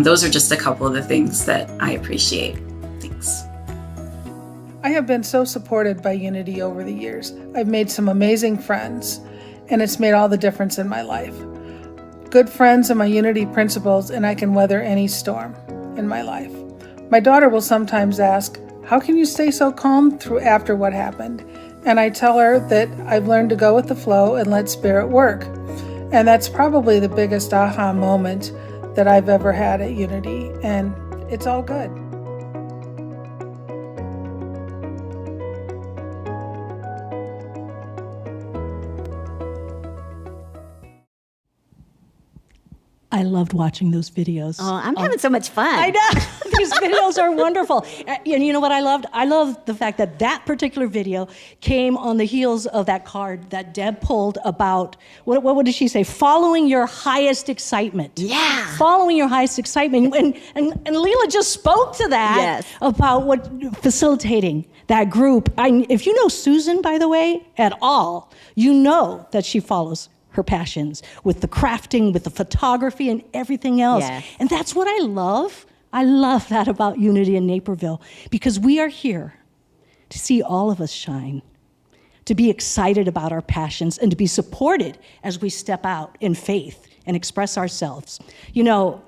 those are just a couple of the things that I appreciate. Thanks. I have been so supported by Unity over the years. I've made some amazing friends, and it's made all the difference in my life. Good friends are my Unity principles, and I can weather any storm in my life. My daughter will sometimes ask, "How can you stay so calm through after what happened?" And I tell her that I've learned to go with the flow and let spirit work. And that's probably the biggest aha moment that I've ever had at Unity, and it's all good. I loved watching those videos. Oh, I'm having so much fun. I know. These videos are wonderful. And you know what I loved? I loved the fact that that particular video came on the heels of that card that Deb pulled about, what did she say? Following your highest excitement. Yeah. Following your highest excitement. And Leela just spoke to that. Yes. About facilitating that group. If you know Susan, by the way, at all, you know that she follows her passions with the crafting, with the photography and everything else. Yes. And that's what I love. I love that about Unity in Naperville, because we are here to see all of us shine, to be excited about our passions, and to be supported as we step out in faith and express ourselves. You know,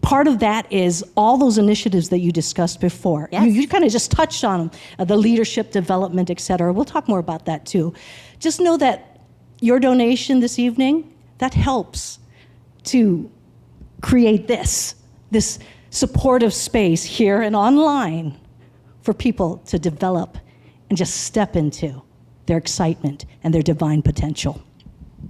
part of that is all those initiatives that you discussed before. Yes. You kind of just touched on them, the leadership development, et cetera. We'll talk more about that too. Just know that your donation this evening, that helps to create this supportive space here and online for people to develop and just step into their excitement and their divine potential.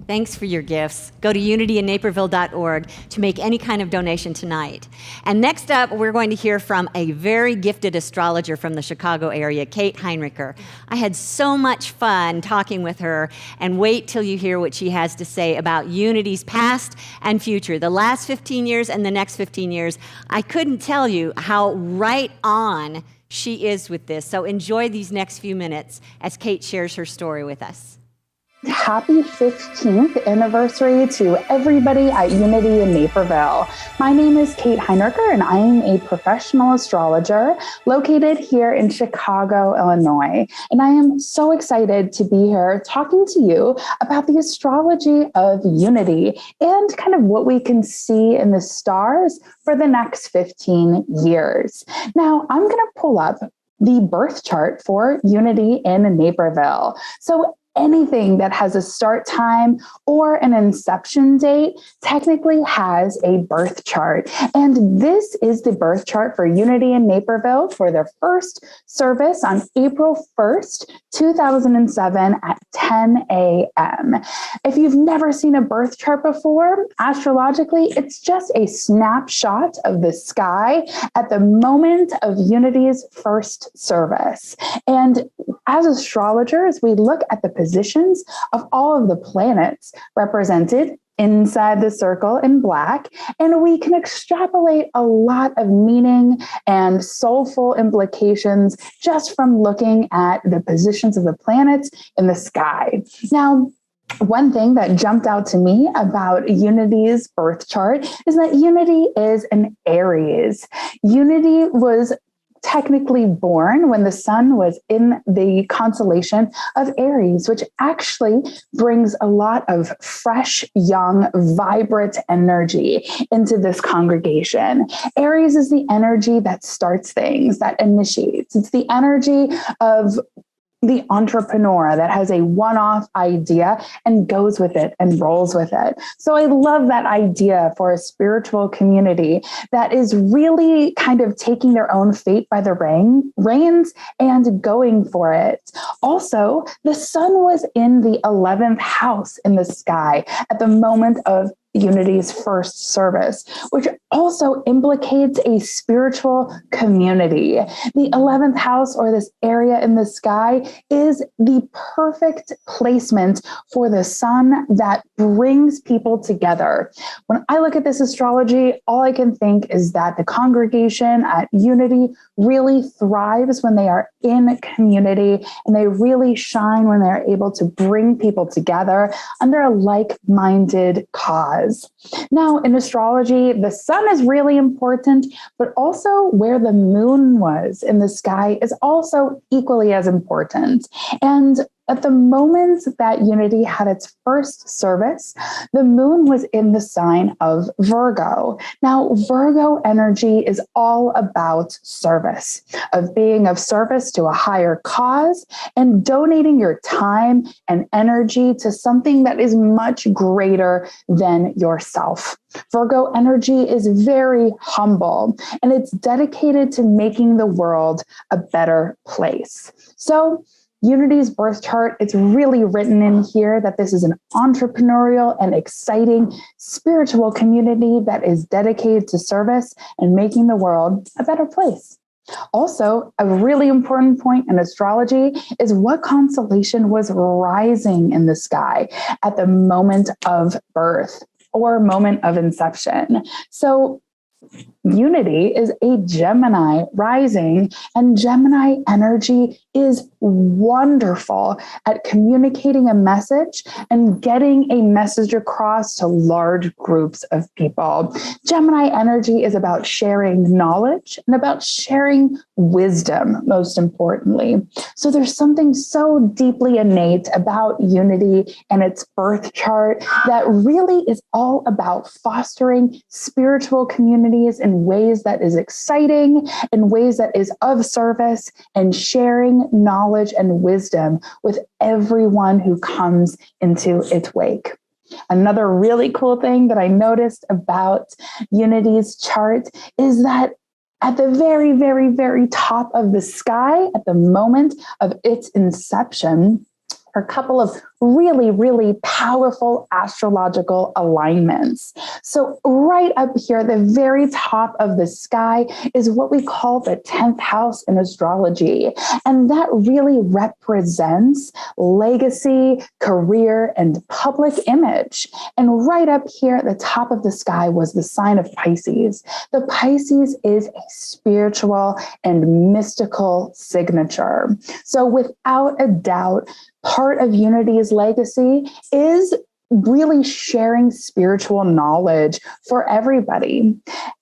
Thanks for your gifts. Go to unityinnaperville.org to make any kind of donation tonight. And next up, we're going to hear from a very gifted astrologer from the Chicago area, Kate Heinricher. I had so much fun talking with her, and wait till you hear what she has to say about Unity's past and future, the last 15 years and the next 15 years. I couldn't tell you how right on she is with this. So enjoy these next few minutes as Kate shares her story with us. Happy 15th anniversary to everybody at Unity in Naperville. My name is Kate Heinricher, and I am a professional astrologer located here in Chicago, Illinois. And I am so excited to be here talking to you about the astrology of Unity and kind of what we can see in the stars for the next 15 years. Now, I'm going to pull up the birth chart for Unity in Naperville. So anything that has a start time or an inception date technically has a birth chart. And this is the birth chart for Unity in Naperville for their first service on April 1st, 2007 at 10 a.m. If you've never seen a birth chart before, astrologically, it's just a snapshot of the sky at the moment of Unity's first service. And as astrologers, we look at the positions of all of the planets represented inside the circle in black, and we can extrapolate a lot of meaning and soulful implications just from looking at the positions of the planets in the sky. Now, one thing that jumped out to me about Unity's birth chart is that Unity is an Aries. Unity was technically born when the sun was in the constellation of Aries, which actually brings a lot of fresh, young, vibrant energy into this congregation. Aries is the energy that starts things, that initiates. It's the energy of the entrepreneur that has a one-off idea and goes with it and rolls with it. So I love that idea for a spiritual community that is really kind of taking their own fate by the reins and going for it. Also, the sun was in the 11th house in the sky at the moment of Unity's first service, which also implicates a spiritual community. The 11th house, or this area in the sky, is the perfect placement for the sun that brings people together. When I look at this astrology, all I can think is that the congregation at Unity really thrives when they are in community, and they really shine when they're able to bring people together under a like-minded cause. Now, in astrology, the sun is really important, but also where the moon was in the sky is also equally as important. And at the moment that Unity had its first service, the moon was in the sign of Virgo. Now, Virgo energy is all about service, of being of service to a higher cause and donating your time and energy to something that is much greater than yourself. Virgo energy is very humble, and it's dedicated to making the world a better place. So, Unity's birth chart, it's really written in here that this is an entrepreneurial and exciting spiritual community that is dedicated to service and making the world a better place. Also, a really important point in astrology is what constellation was rising in the sky at the moment of birth or moment of inception. So, Unity is a Gemini rising, and Gemini energy is wonderful at communicating a message and getting a message across to large groups of people. Gemini energy is about sharing knowledge and about sharing wisdom, most importantly. So there's something so deeply innate about Unity and its birth chart that really is all about fostering spiritual communities in ways that is exciting, in ways that is of service, and sharing knowledge and wisdom with everyone who comes into its wake. Another really cool thing that I noticed about Unity's chart is that at the very, very, very top of the sky, at the moment of its inception, are a couple of really, really powerful astrological alignments. So right up here, the very top of the sky is what we call the 10th house in astrology. And that really represents legacy, career, and public image. And right up here at the top of the sky was the sign of Pisces. The Pisces is a spiritual and mystical signature. So without a doubt, part of Unity's legacy is really sharing spiritual knowledge for everybody.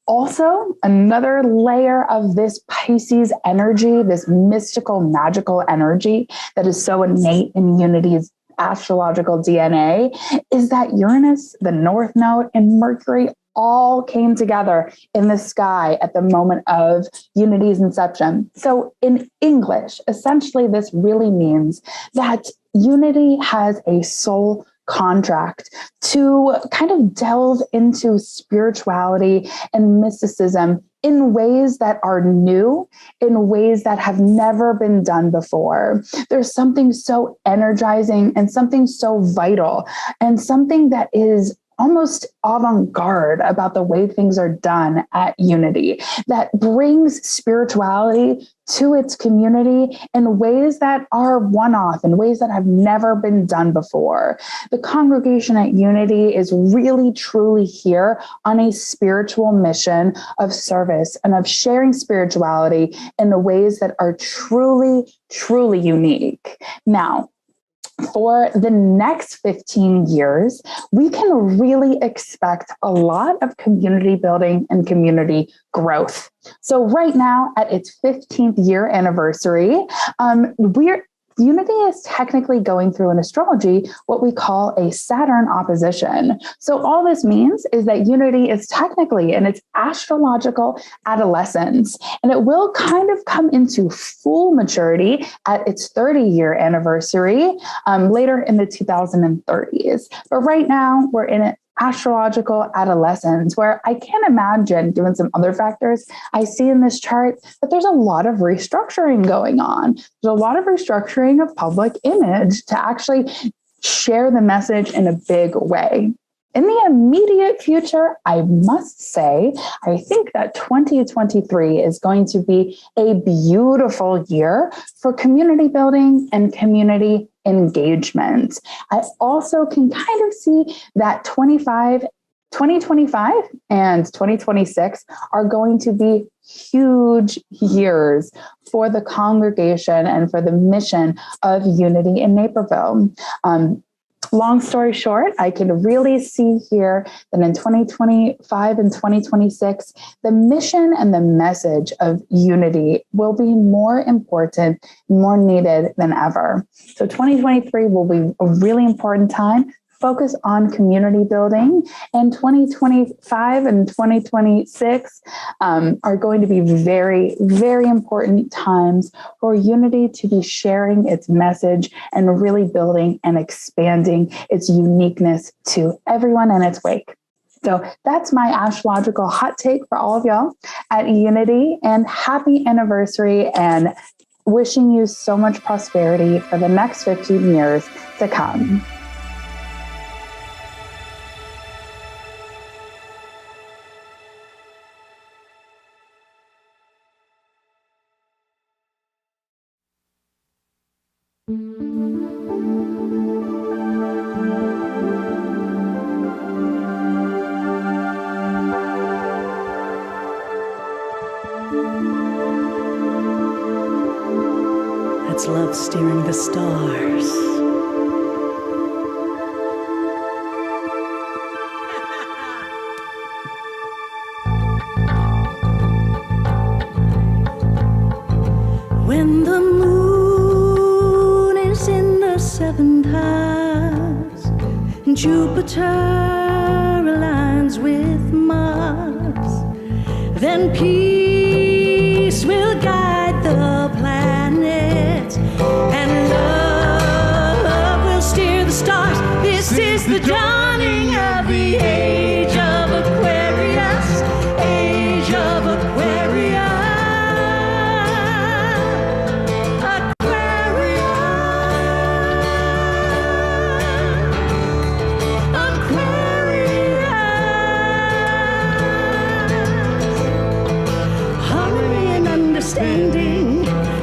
Also, another layer of this Pisces energy, this mystical, magical energy that is so innate in Unity's astrological DNA, is that Uranus, the North Node, and Mercury all came together in the sky at the moment of Unity's inception. So in English, essentially this really means that Unity has a soul contract to kind of delve into spirituality and mysticism in ways that are new, in ways that have never been done before. There's something so energizing and something so vital and something that is almost avant-garde about the way things are done at Unity that brings spirituality to its community in ways that are one-off, in ways that have never been done before. The congregation at Unity is really, truly here on a spiritual mission of service and of sharing spirituality in ways that are truly, truly unique. Now, for the next 15 years, we can really expect a lot of community building and community growth. So right now, at its 15th year anniversary, Unity is technically going through in astrology what we call a Saturn opposition. So all this means is that Unity is technically in its astrological adolescence, and it will kind of come into full maturity at its 30-year anniversary later in the 2030s. But right now, we're in it astrological adolescence, where I can't imagine, doing some other factors I see in this chart, that there's a lot of restructuring going on. There's a lot of restructuring of public image to actually share the message in a big way. In the immediate future, I must say, I think that 2023 is going to be a beautiful year for community building and community engagement. I also can kind of see that 2025 and 2026 are going to be huge years for the congregation and for the mission of Unity in Naperville. Long story short, I can really see here that in 2025 and 2026, the mission and the message of Unity will be more important, more needed than ever. So 2023 will be a really important time. Focus on community building, and 2025 and 2026 are going to be very, very important times for Unity to be sharing its message and really building and expanding its uniqueness to everyone in its wake. So that's my astrological hot take for all of y'all at Unity, and happy anniversary, and wishing you so much prosperity for the next 15 years to come. That's love steering the stars. When the moon is in the seventh house, Jupiter aligns with Mars, then peace will guide the planets, and love will steer the stars. This is the dawning of the age of Aquarius, age of Aquarius.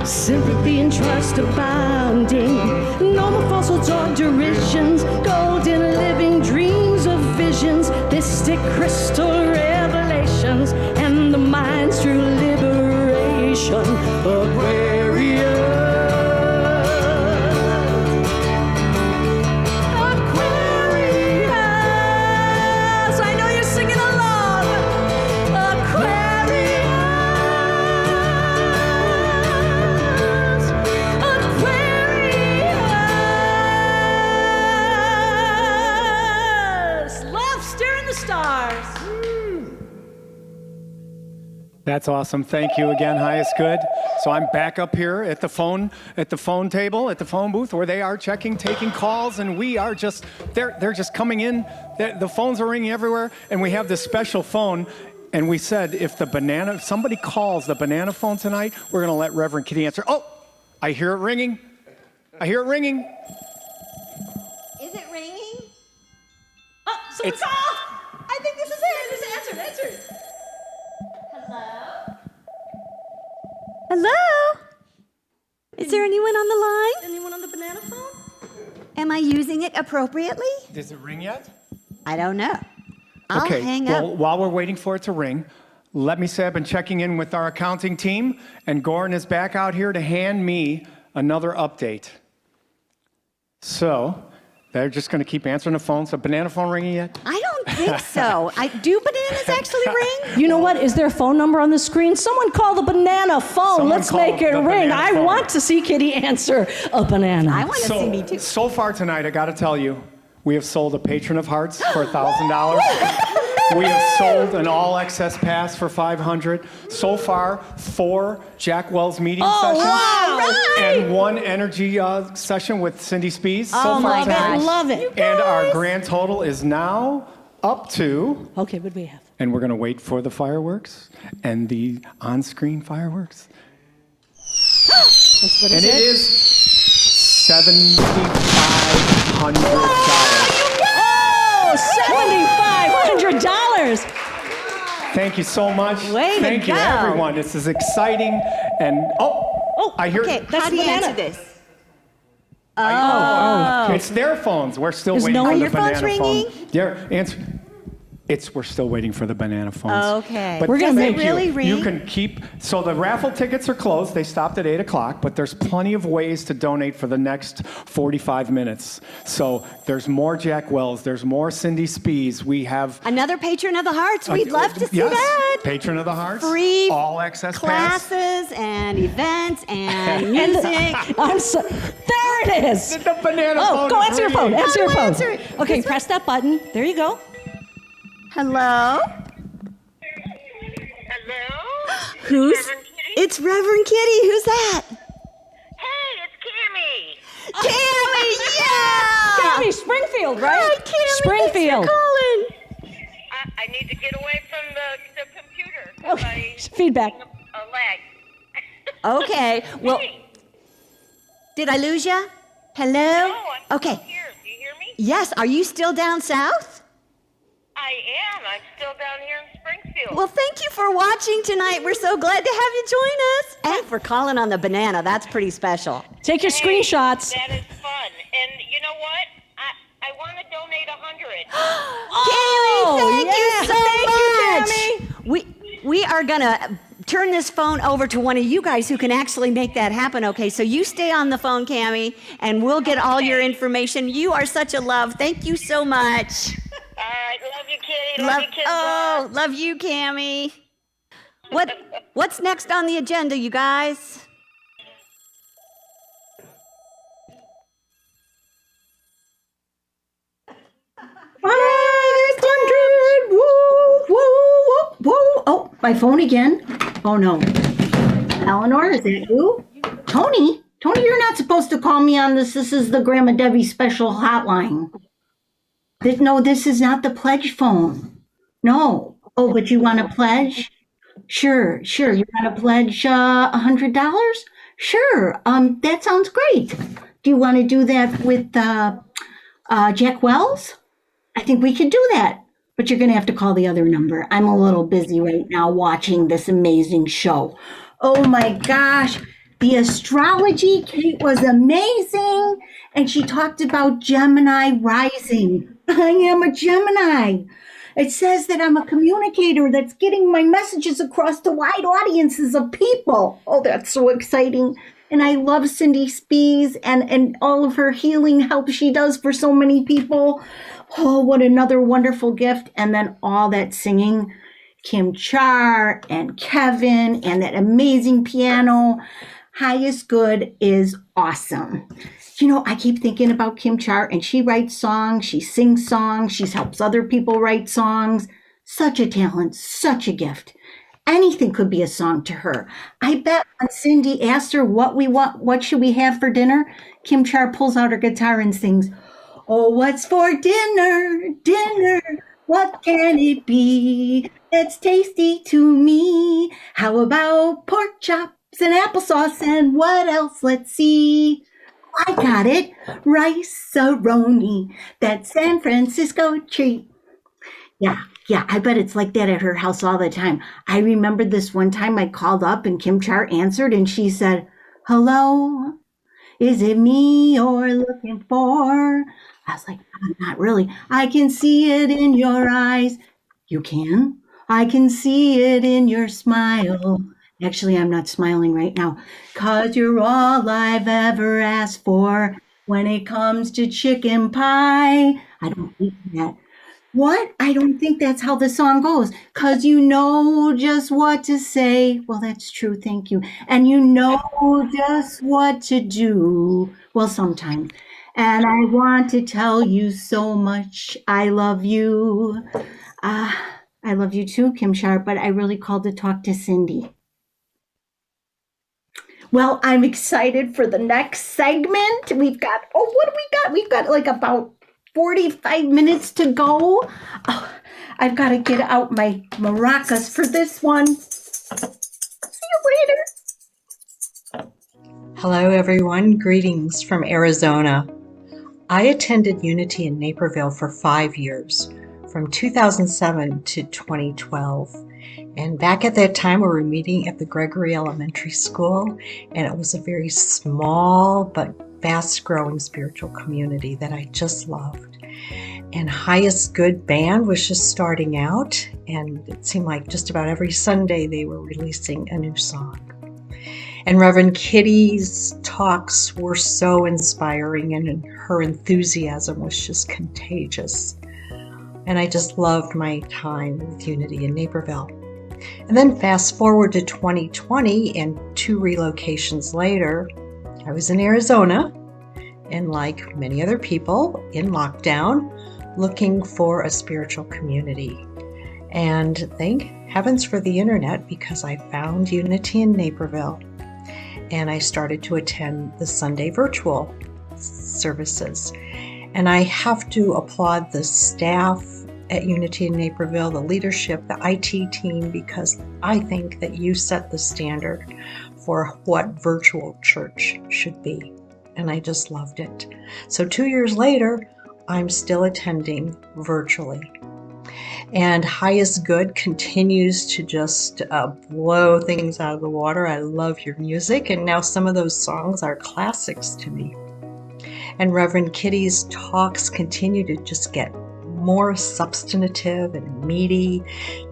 Sympathy and trust abounding. No more falsehoods or derisions. Golden living dreams of visions. Mystic crystal revelations. And the mind's true liberation. Aquarius. Aquarius. I know you're singing along. Aquarius. Stars. That's awesome. Thank you again, Highest Good. So I'm back up here at the phone table, at the phone booth, where they are taking calls, and we are just, they're just coming in. The phones are ringing everywhere, and we have this special phone. And we said, if somebody calls the banana phone tonight, we're going to let Reverend Kitty answer. Oh, I hear it ringing. Is it ringing? Oh, someone called! I think this is it. Answer. Hello? Hello? Is there anyone on the line? Anyone on the banana phone? Am I using it appropriately? Does it ring yet? I don't know. I'll hang up. Well, while we're waiting for it to ring, let me say I've been checking in with our accounting team, and Goran is back out here to hand me another update. So they're just going to keep answering the phone. So banana phone ringing yet? I don't think so. Do bananas actually ring? You know what? Is there a phone number on the screen? Someone call the banana phone. Let's make it ring. I want to see Kitty answer a banana. I want to see me too. So far tonight, I got to tell you, we have sold a Patron of Hearts for $1,000. We have sold an all-access pass for $500. So far, 4 Jack Wells meeting sessions. Wow. And 1 energy session with Cindy Spies. Oh my gosh. Love it. And our grand total is now up to... Okay, what do we have? And we're going to wait for the fireworks and the on-screen fireworks. What and is it is $7,500. Oh, Thank you so much. Way to Thank you, go. everyone. This is exciting. And I hear. Okay, how do you answer this? It's their phones. We're still Is waiting no for one- the Are your phones banana phone. ringing? Yeah, answer. We're still waiting for the banana phones. Okay. But We're gonna thank make it really you. ring? You can keep. So the raffle tickets are closed. They stopped at 8 o'clock, but there's plenty of ways to donate for the next 45 minutes. So there's more Jack Wells. There's more Cindy Spies. We have Another patron of the hearts. We'd love to see yes, that. Patron of the Hearts. Free all access pass. classes and events and music. There it is. The banana phone go is answer your phone. ringing. Answer your How do I phone. answer it? Okay, press that button. There you go. Hello? Who's? It's Reverend Kitty. Who's that? Cammy, yeah! Cammy, Springfield, right? Hi, Cammy. Springfield. Thanks for calling. I need to get away from the computer. Oh, feedback. A lag. Okay. Well, did I lose you? Hello? No, I'm okay. still here. Do you hear me? Yes. Are you still down south? I am. I'm still down here in Springfield. Well, thank you for watching tonight. We're so glad to have you join us. And for calling on the banana. That's pretty special. Take your screenshots. That is fun. And you know what? I want to donate 100. Cammy, thank you so much. We are going to turn this phone over to one of you guys who can actually make that happen, okay? So you stay on the phone, Cammy, and we'll get all your information. You are such a love. Thank you so much. All right. Love you, Kitty. Love you, kids. Love you, Cammy. What's next on the agenda, you guys? Oh, my phone again. Oh no. Eleanor, is that you? Tony, you're not supposed to call me on this. This is the Grandma Debbie special hotline. No, this is not the pledge phone. No. Oh, but you want to pledge? Sure. You want to pledge $100? Sure. That sounds great. Do you want to do that with Jack Wells? I think we could do that. But you're going to have to call the other number. I'm a little busy right now watching this amazing show. Oh my gosh. The astrology, Kate, was amazing. And she talked about Gemini rising. I am a Gemini. It says that I'm a communicator that's getting my messages across to wide audiences of people. Oh, that's so exciting. And I love Cindy Spies and all of her healing help she does for so many people. Oh, what another wonderful gift. And then all that singing, Kim Char and Kevin and that amazing piano. Highest Good is awesome. You know, I keep thinking about Kim Char, and she writes songs, she sings songs, she helps other people write songs. Such a talent, such a gift. Anything could be a song to her. I bet when Cindy asked her what should we have for dinner, Kim Char pulls out her guitar and sings, "Oh, what's for dinner, dinner? What can it be? It's tasty to me. How about pork chops and applesauce and what else? Let's see. I got it. Rice-a-roni, that San Francisco treat." Yeah, I bet it's like that at her house all the time. I remember this one time I called up and Kim Char answered and she said, "Hello, is it me you're looking for?" I was like, "Not really. I can see it in your eyes." "You can? I can see it in your smile." Actually, I'm not smiling right now. "'Cause you're all I've ever asked for when it comes to chicken pie." I don't think that. What? I don't think that's how the song goes. "'Cause you know just what to say." Well, that's true. Thank you. "And you know just what to do." Well, sometimes. "And I want to tell you so much. I love you." I love you too, Kim Char, but I really called to talk to Cindy. Well, I'm excited for the next segment. We've got, what do we got? We've got like about 45 minutes to go. Oh, I've got to get out my maracas for this one. See you later. Hello, everyone. Greetings from Arizona. I attended Unity in Naperville for 5 years, from 2007 to 2012. And back at that time, we were meeting at the Gregory Elementary School, and it was a very small but fast-growing spiritual community that I just loved. And Highest Good Band was just starting out, and it seemed like just about every Sunday they were releasing a new song. And Reverend Kitty's talks were so inspiring, and her enthusiasm was just contagious. And I just loved my time with Unity in Naperville. And then fast forward to 2020, and 2 relocations later, I was in Arizona, and like many other people in lockdown, looking for a spiritual community. And thank heavens for the internet, because I found Unity in Naperville, and I started to attend the Sunday virtual services. And I have to applaud the staff at Unity in Naperville, the leadership, the IT team, because I think that you set the standard for what virtual church should be. And I just loved it. So 2 years later, I'm still attending virtually. And Highest Good continues to just blow things out of the water. I love your music, and now some of those songs are classics to me. And Reverend Kitty's talks continue to just get more substantive and meaty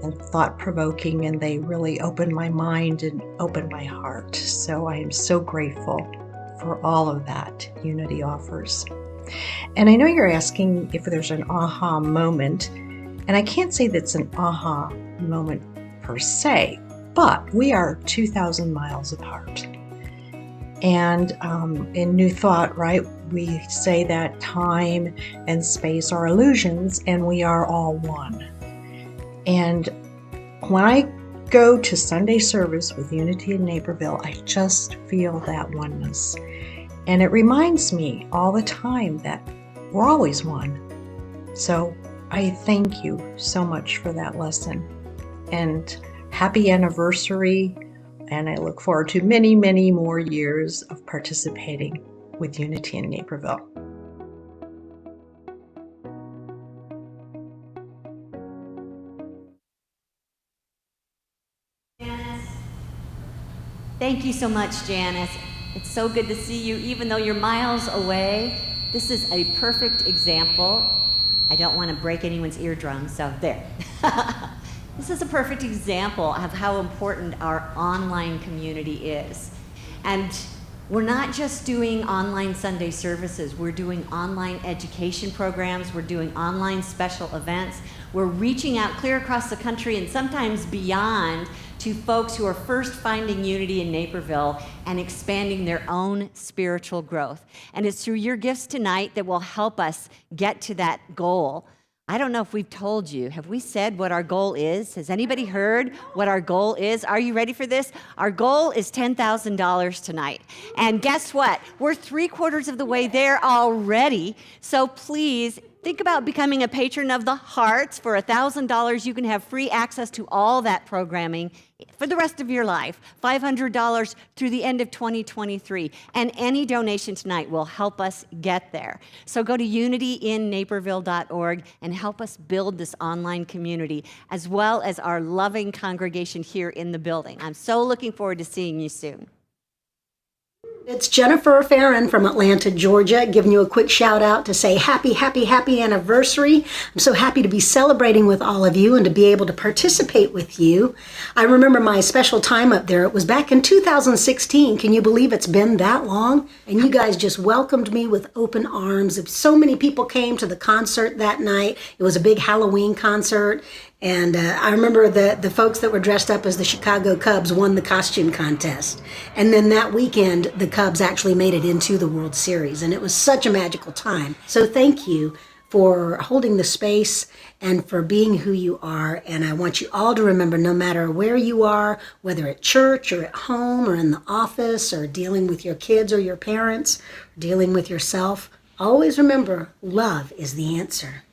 and thought-provoking, and they really open my mind and open my heart. So I am so grateful for all of that Unity offers. And I know you're asking if there's an aha moment, and I can't say that's an aha moment per se, but we are 2,000 miles apart. And in New Thought, right, we say that time and space are illusions, and we are all one. And when I go to Sunday service with Unity in Naperville, I just feel that oneness. And it reminds me all the time that we're always one. So I thank you so much for that lesson. And happy anniversary. And I look forward to many, many more years of participating with Unity in Naperville. Thank you so much, Janice. It's so good to see you, even though you're miles away. This is a perfect example. I don't want to break anyone's eardrums, so there. This is a perfect example of how important our online community is. And we're not just doing online Sunday services, we're doing online education programs, we're doing online special events. We're reaching out clear across the country and sometimes beyond to folks who are first finding Unity in Naperville and expanding their own spiritual growth. And it's through your gifts tonight that will help us get to that goal. I don't know if we've told you. Have we said what our goal is? Has anybody heard what our goal is? Are you ready for this? Our goal is $10,000 tonight. And guess what? We're 3/4 of the way there already. So please think about becoming a patron of the Hearts. For $1,000, you can have free access to all that programming for the rest of your life. $500 through the end of 2023. And any donation tonight will help us get there. So go to unityinnaperville.org and help us build this online community, as well as our loving congregation here in the building. I'm so looking forward to seeing you soon. It's Jennifer Farron from Atlanta, Georgia, giving you a quick shout out to say happy, happy, happy anniversary. I'm so happy to be celebrating with all of you and to be able to participate with you. I remember my special time up there. It was back in 2016. Can you believe it's been that long? And you guys just welcomed me with open arms. So many people came to the concert that night. It was a big Halloween concert. And I remember the folks that were dressed up as the Chicago Cubs won the costume contest. And then that weekend, the Cubs actually made it into the World Series. And it was such a magical time. So thank you for holding the space and for being who you are. And I want you all to remember, no matter where you are, whether at church or at home or in the office or dealing with your kids or your parents, or dealing with yourself, always remember, love is the answer.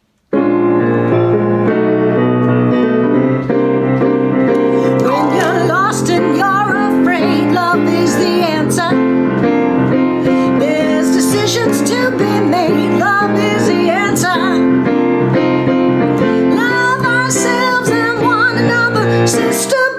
And you're afraid, love is the answer. There's decisions to be made, love is the answer. Love ourselves and one another, sister.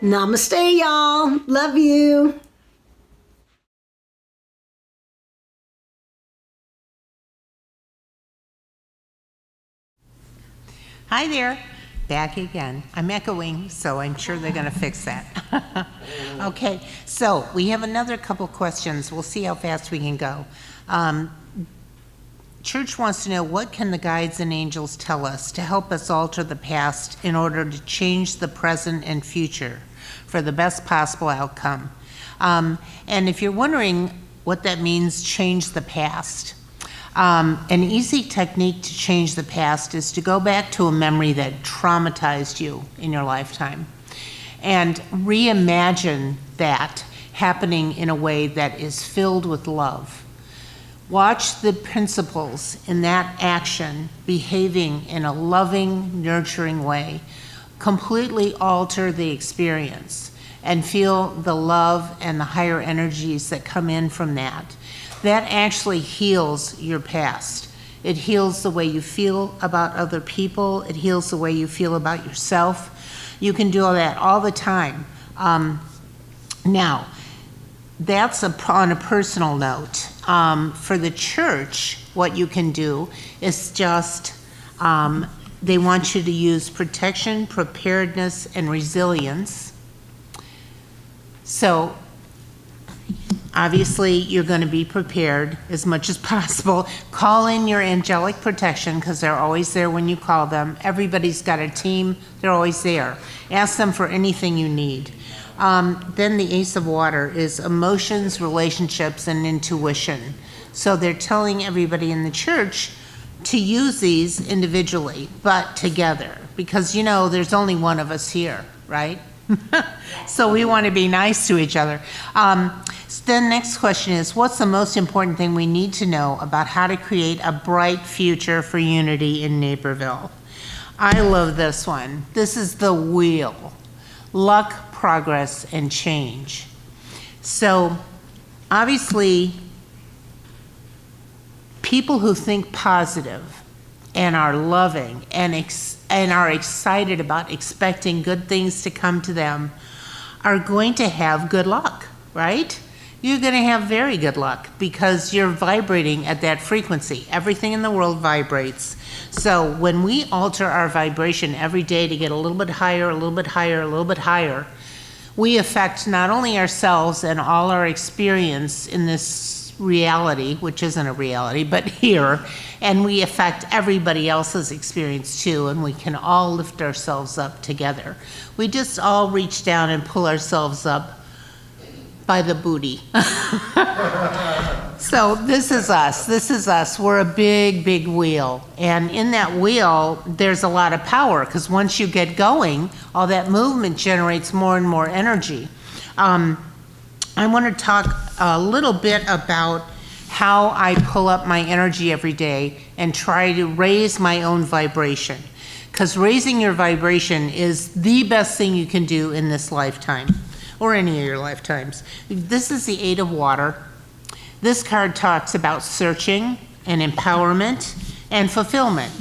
Namaste, y'all. Love you. Hi there, back again. I'm echoing, so I'm sure they're going to fix that. Okay, so we have another couple questions. We'll see how fast we can go. Church wants to know, what can the guides and angels tell us to help us alter the past in order to change the present and future for the best possible outcome? And if you're wondering what that means, change the past. An easy technique to change the past is to go back to a memory that traumatized you in your lifetime and reimagine that happening in a way that is filled with love. Watch the principles in that action behaving in a loving, nurturing way. Completely alter the experience and feel the love and the higher energies that come in from that. That actually heals your past. It heals the way you feel about other people. It heals the way you feel about yourself. You can do all that all the time. Now, that's on a personal note. For the church, what you can do is just, they want you to use protection, preparedness, and resilience. So, obviously, you're going to be prepared as much as possible. Call in your angelic protection, because they're always there when you call them. Everybody's got a team. They're always there. Ask them for anything you need. Then the Ace of Water is emotions, relationships, and intuition. So they're telling everybody in the church to use these individually, but together. Because, you know, there's only one of us here, right? So we want to be nice to each other. Then next question is, what's the most important thing we need to know about how to create a bright future for unity in Naperville? I love this one. This is the wheel. Luck, progress, and change. So obviously, people who think positive and are loving and are excited about expecting good things to come to them are going to have good luck, right? You're going to have very good luck because you're vibrating at that frequency. Everything in the world vibrates. So when we alter our vibration every day to get a little bit higher, a little bit higher, a little bit higher, we affect not only ourselves and all our experience in this reality, which isn't a reality, but here, and we affect everybody else's experience too, and we can all lift ourselves up together. We just all reach down and pull ourselves up by the booty. So this is us. This is us. We're a big, big wheel. And in that wheel, there's a lot of power, because once you get going, all that movement generates more and more energy. I want to talk a little bit about how I pull up my energy every day and try to raise my own vibration. Because raising your vibration is the best thing you can do in this lifetime, or any of your lifetimes. This is the Eight of Water. This card talks about searching and empowerment and fulfillment.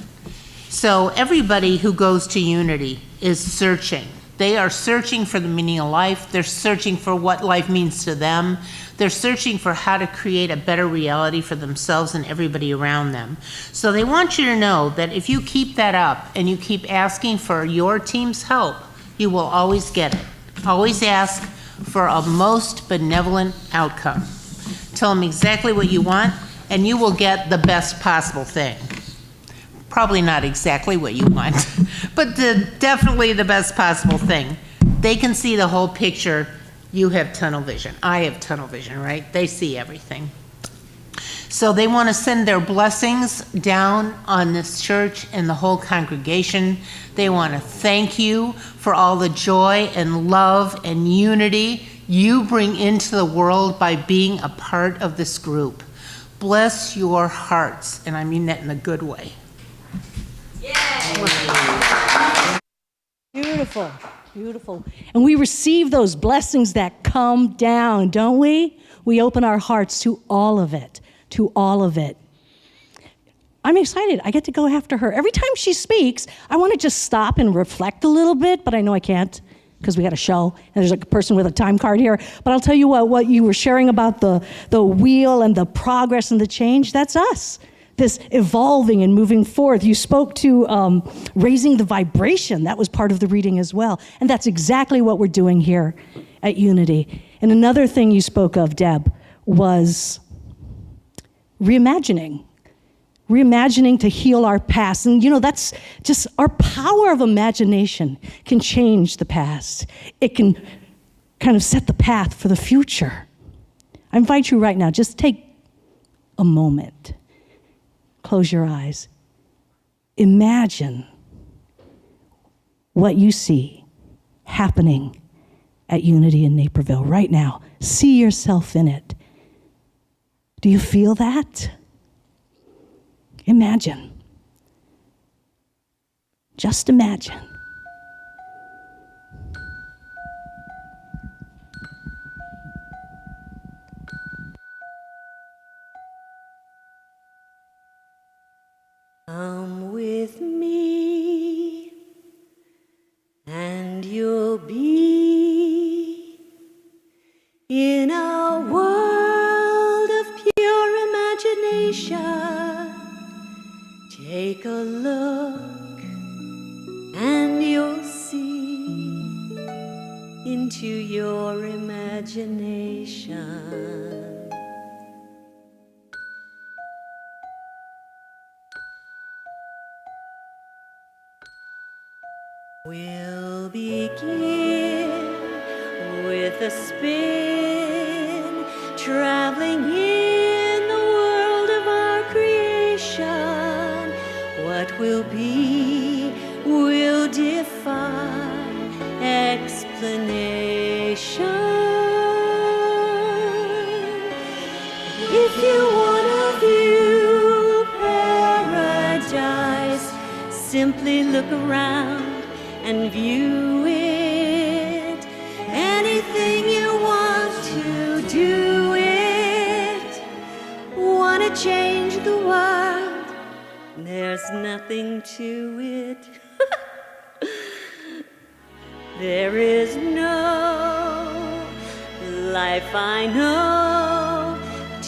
So everybody who goes to Unity is searching. They are searching for the meaning of life. They're searching for what life means to them. They're searching for how to create a better reality for themselves and everybody around them. So they want you to know that if you keep that up and you keep asking for your team's help, you will always get it. Always ask for a most benevolent outcome. Tell them exactly what you want, and you will get the best possible thing. Probably not exactly what you want, but definitely the best possible thing. They can see the whole picture. You have tunnel vision. I have tunnel vision, right? They see everything. So they want to send their blessings down on this church and the whole congregation. They want to thank you for all the joy and love and unity you bring into the world by being a part of this group. Bless your hearts, and I mean that in a good way. Beautiful, beautiful. And we receive those blessings that come down, don't we? We open our hearts to all of it, to all of it. I'm excited. I get to go after her. Every time she speaks, I want to just stop and reflect a little bit, but I know I can't because we had a show, and there's a person with a time card here. But I'll tell you what you were sharing about the wheel and the progress and the change, that's us. This evolving and moving forth. You spoke to raising the vibration. That was part of the reading as well. And that's exactly what we're doing here at Unity. And another thing you spoke of, Deb, was reimagining. Reimagining to heal our past. And that's just our power of imagination can change the past. It can kind of set the path for the future. I invite you right now, just take a moment. Close your eyes. Imagine what you see happening at Unity in Naperville right now. See yourself in it. Do you feel that? Imagine. Just imagine. Come with me, and you'll be in a world of pure imagination. Take a look, and you'll see into your imagination. We'll begin with a spin, traveling in the world of our creation. What will be will defy explanation. If you want to view paradise, simply look around and view it. Anything you want to do it. Want to change the world? There's nothing to it. There is no life I know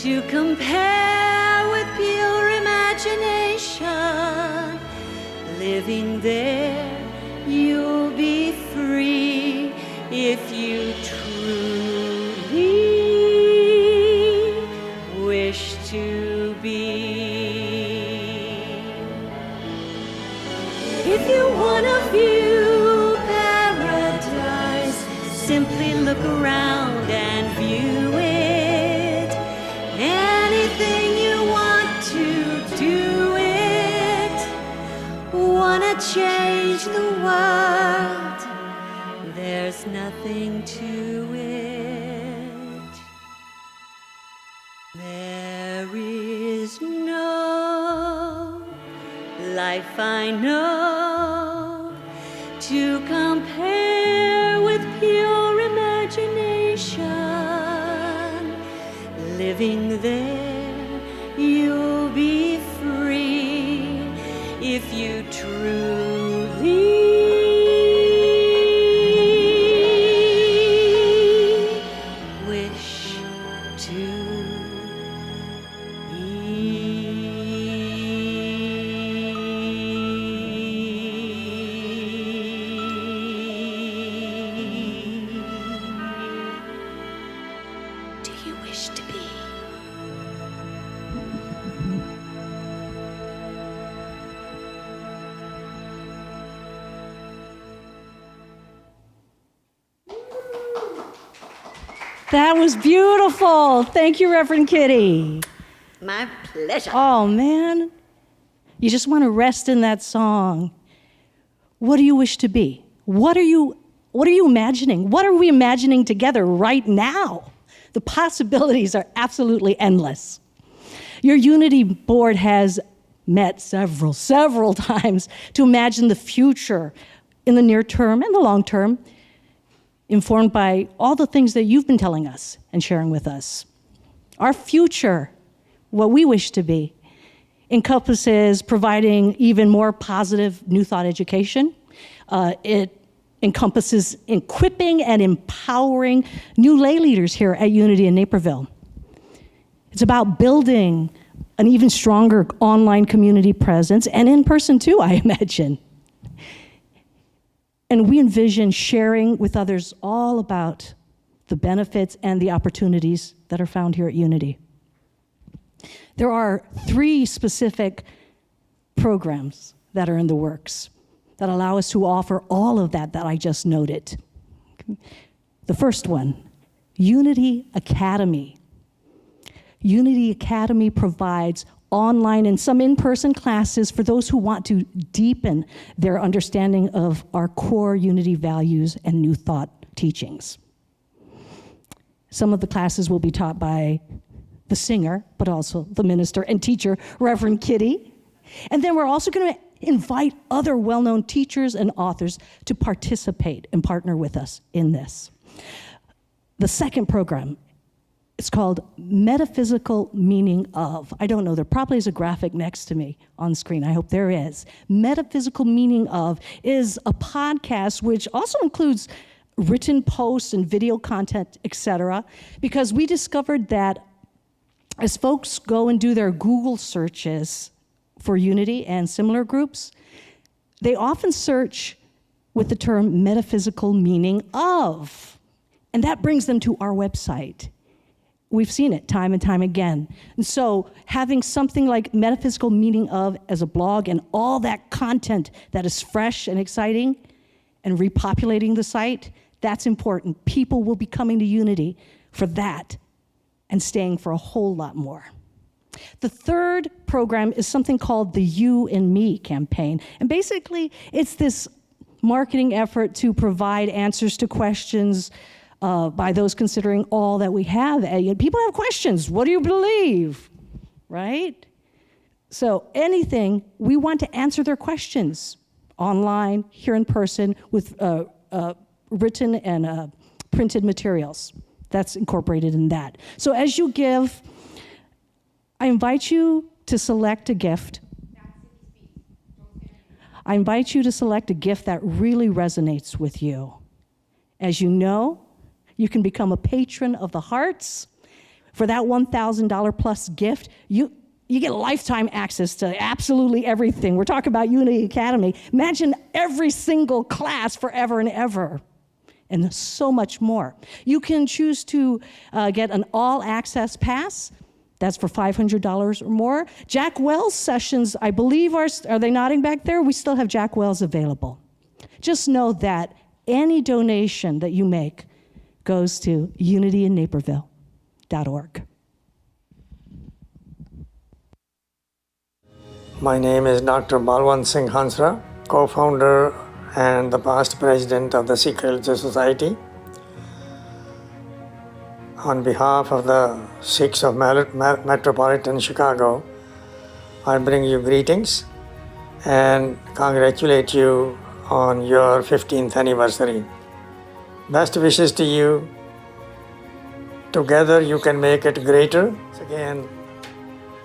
to compare with pure imagination. Living there, you'll be free if you truly wish to be. If you want to view paradise, simply look around and view it. Anything you want to do it. Want to change the world, there's nothing to it. There is no life I know to compare with pure imagination. Living there, you'll be free if you truly wish to Do you wish to be? That was beautiful. Thank you, Reverend Kitty. My pleasure. Oh, man. You just want to rest in that song. What do you wish to be? What are you imagining? What are we imagining together right now? The possibilities are absolutely endless. Your Unity board has met several times to imagine the future in the near term and the long term, informed by all the things that you've been telling us and sharing with us. Our future, what we wish to be, encompasses providing even more positive New Thought education. It encompasses equipping and empowering new lay leaders here at Unity in Naperville. It's about building an even stronger online community presence, and in person too, I imagine. And we envision sharing with others all about the benefits and the opportunities that are found here at Unity. There are 3 specific programs that are in the works that allow us to offer all of that I just noted. The first one, Unity Academy. Unity Academy provides online and some in-person classes for those who want to deepen their understanding of our core Unity values and New Thought teachings. Some of the classes will be taught by the singer, but also the minister and teacher, Reverend Kitty. And then we're also going to invite other well-known teachers and authors to participate and partner with us in this. The second program, it's called Metaphysical Meaning of. I don't know, there probably is a graphic next to me on screen. I hope there is. Metaphysical Meaning of is a podcast which also includes written posts and video content, etc., because we discovered that as folks go and do their Google searches for Unity and similar groups, they often search with the term metaphysical meaning of, and that brings them to our website. We've seen it time and time again. And so having something like metaphysical meaning of as a blog and all that content that is fresh and exciting and repopulating the site, that's important. People will be coming to Unity for that and staying for a whole lot more. The third program is something called the You and Me campaign. And basically, it's this marketing effort to provide answers to questions by those considering all that we have. People have questions. What do you believe? Right? So anything, we want to answer their questions online, here in person, with written and printed materials. That's incorporated in that. So as you give, I invite you to select a gift. I invite you to select a gift that really resonates with you. As you know, you can become a patron of the Hearts. For that $1,000 plus gift, you get lifetime access to absolutely everything. We're talking about Unity Academy. Imagine every single class forever and ever, and so much more. You can choose to get an all-access pass. That's for $500 or more. Jack Wells sessions, I believe, are they nodding back there? We still have Jack Wells available. Just know that any donation that you make goes to unityinnaperville.org. My name is Dr. Balwant Singh Hansra, co-founder and the past president of the Sikh Religious Society. On behalf of the Sikhs of Metropolitan Chicago, I bring you greetings and congratulate you on your 15th anniversary. Best wishes to you. Together you can make it greater. Again,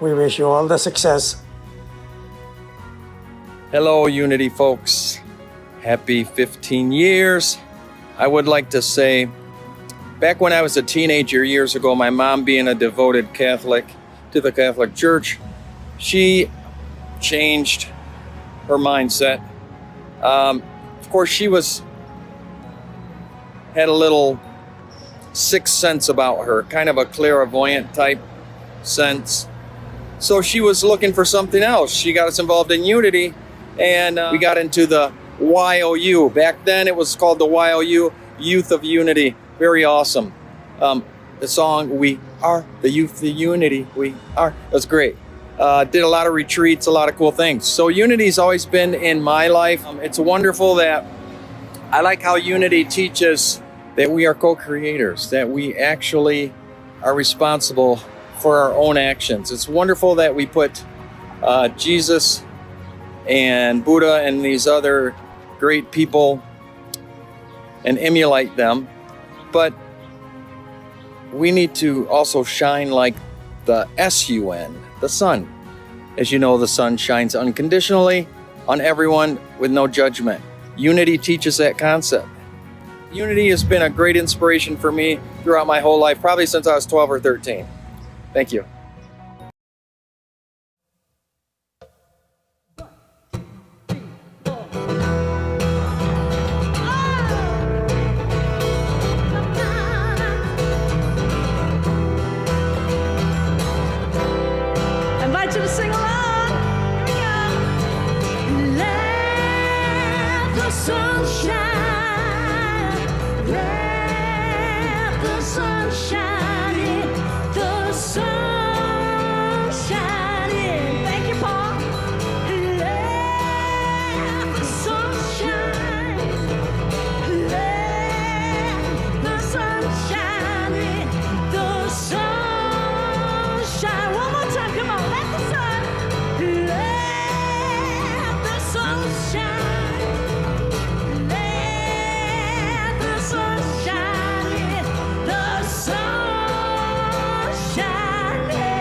we wish you all the success. Hello, Unity folks. Happy 15 years. I would like to say, back when I was a teenager years ago, my mom being a devoted Catholic to the Catholic Church, she changed her mindset. Of course, she had a little sixth sense about her, kind of a clairvoyant type sense. So she was looking for something else. She got us involved in Unity, and we got into the YOU. Back then it was called the YOU, Youth of Unity. Very awesome. The song, We Are the Youth of Unity, We Are, that's great. Did a lot of retreats, a lot of cool things. So Unity's always been in my life. It's wonderful that I like how Unity teaches that we are co-creators, that we actually are responsible for our own actions. It's wonderful that we put Jesus and Buddha and these other great people and emulate them, but we need to also shine like the SUN, the sun. As you know, the sun shines unconditionally on everyone with no judgment. Unity teaches that concept. Unity has been a great inspiration for me throughout my whole life, probably since I was 12 or 13. Thank you. I invite you to sing along. Here we go. Let the sun shine. Let the sun shine in. The sun shine in. Thank you, Paul. Let the sun shine. Let the sun shine in. The sun shine. One more time, come on. Let the sun. Let the sun shine. Let the sun shine in. The sun shine in.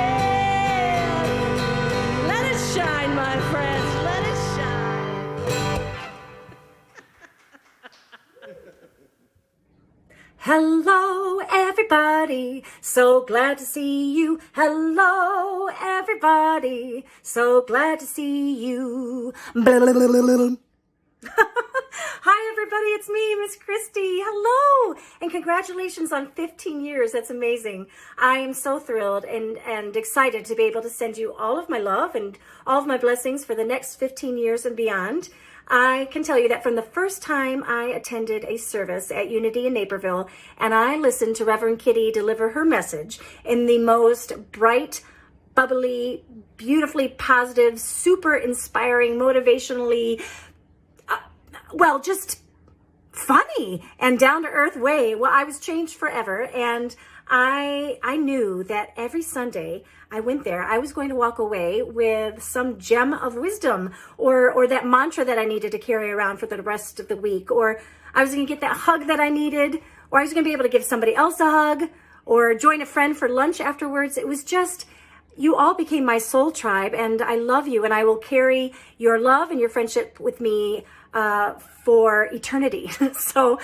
Let it shine, my friends. Let it shine. Hello, everybody. So glad to see you. Hello, everybody. So glad to see you. Hi, everybody. It's me, Miss Christie. Hello. And congratulations on 15 years. That's amazing. I am so thrilled and excited to be able to send you all of my love and all of my blessings for the next 15 years and beyond. I can tell you that from the first time I attended a service at Unity in Naperville and I listened to Reverend Kitty deliver her message in the most bright, bubbly, beautifully positive, super inspiring, motivationally, just funny and down-to-earth way, well, I was changed forever. And I knew that every Sunday I went there, I was going to walk away with some gem of wisdom or that mantra that I needed to carry around for the rest of the week, or I was going to get that hug that I needed, or I was going to be able to give somebody else a hug or join a friend for lunch afterwards. It was just, you all became my soul tribe, and I love you, and I will carry your love and your friendship with me for eternity. So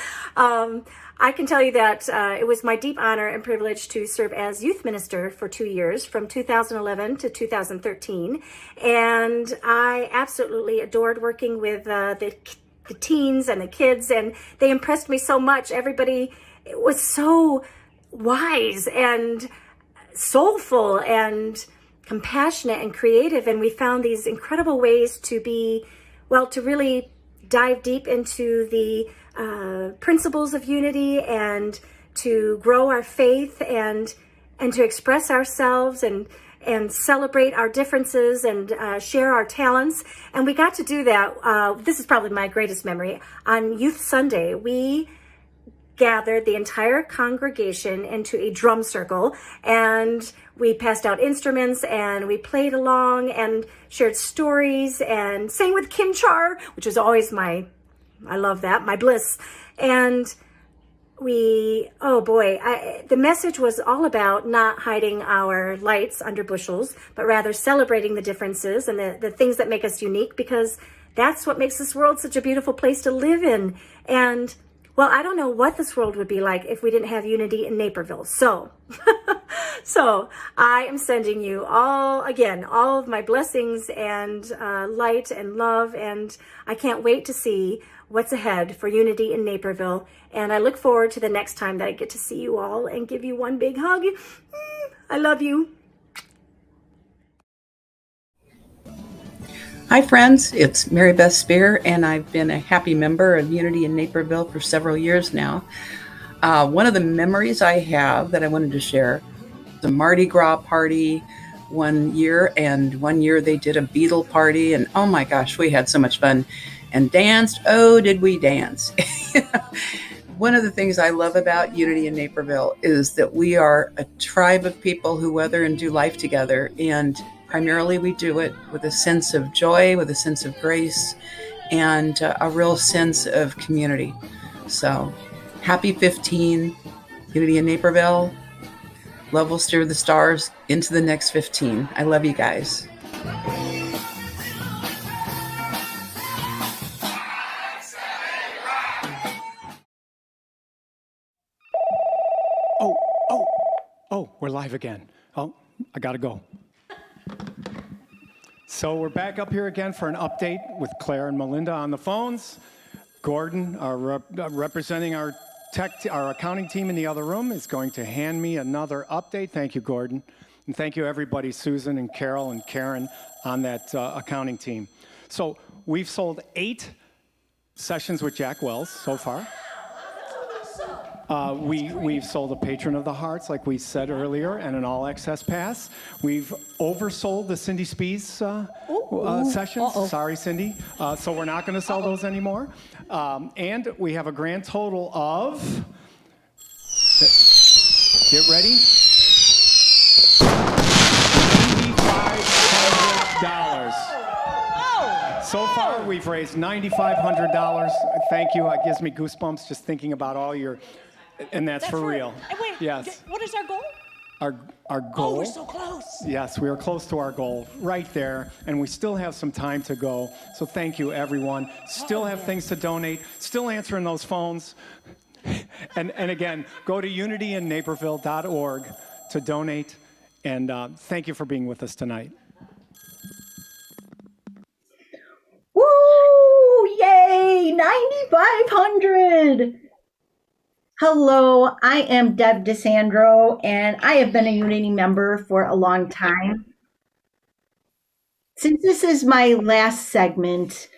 I can tell you that it was my deep honor and privilege to serve as youth minister for 2 years, from 2011 to 2013. And I absolutely adored working with the teens and the kids, and they impressed me so much. Everybody was so wise and soulful and compassionate and creative, and we found these incredible ways to be, to really dive deep into the principles of unity and to grow our faith and to express ourselves and celebrate our differences and share our talents. And we got to do that. This is probably my greatest memory. On Youth Sunday, we gathered the entire congregation into a drum circle, and we passed out instruments and we played along and shared stories and sang with Kim Char, which was always I love that, my bliss. And the message was all about not hiding our lights under bushels, but rather celebrating the differences and the things that make us unique, because that's what makes this world such a beautiful place to live in. And I don't know what this world would be like if we didn't have unity in Naperville. So I am sending you all of my blessings and light and love, and I can't wait to see what's ahead for unity in Naperville. And I look forward to the next time that I get to see you all and give you one big hug. I love you. Hi friends, it's Mary Beth Spear, and I've been a happy member of Unity in Naperville for several years now. One of the memories I have that I wanted to share, the Mardi Gras party one year, and one year they did a Beatle party, and oh my gosh, we had so much fun and danced. Oh, did we dance? One of the things I love about Unity in Naperville is that we are a tribe of people who weather and do life together, and primarily we do it with a sense of joy, with a sense of grace, and a real sense of community. So happy 15, Unity in Naperville. Love will steer the stars into the next 15. I love you guys. Oh, we're live again. Oh, I gotta go. So we're back up here again for an update with Claire and Melinda on the phones. Gordon, representing our accounting team in the other room, is going to hand me another update. Thank you, Gordon. And thank you, everybody, Susan and Carol and Karen on that accounting team. So we've sold 8 sessions with Jack Wells so far. We've sold a Patron of the Hearts, like we said earlier, and an all-access pass. We've oversold the Cindy Spees sessions. Sorry, Cindy. So we're not going to sell those anymore. And we have a grand total of, get ready, $9,500. So far, we've raised $9,500. Thank you. It gives me goosebumps just thinking about all your, and that's for real. Wait, yes. What is our goal? Our goal. Oh, we're so close. Yes, we are close to our goal, right there, and we still have some time to go. So thank you, everyone. Still have things to donate. Still answering those phones. And again, go to unityinnaperville.org to donate. And thank you for being with us tonight. Woo! Yay! 9,500! Hello, I am Deb DeSandro, and I have been a Unity member for a long time. Since this is my last segment,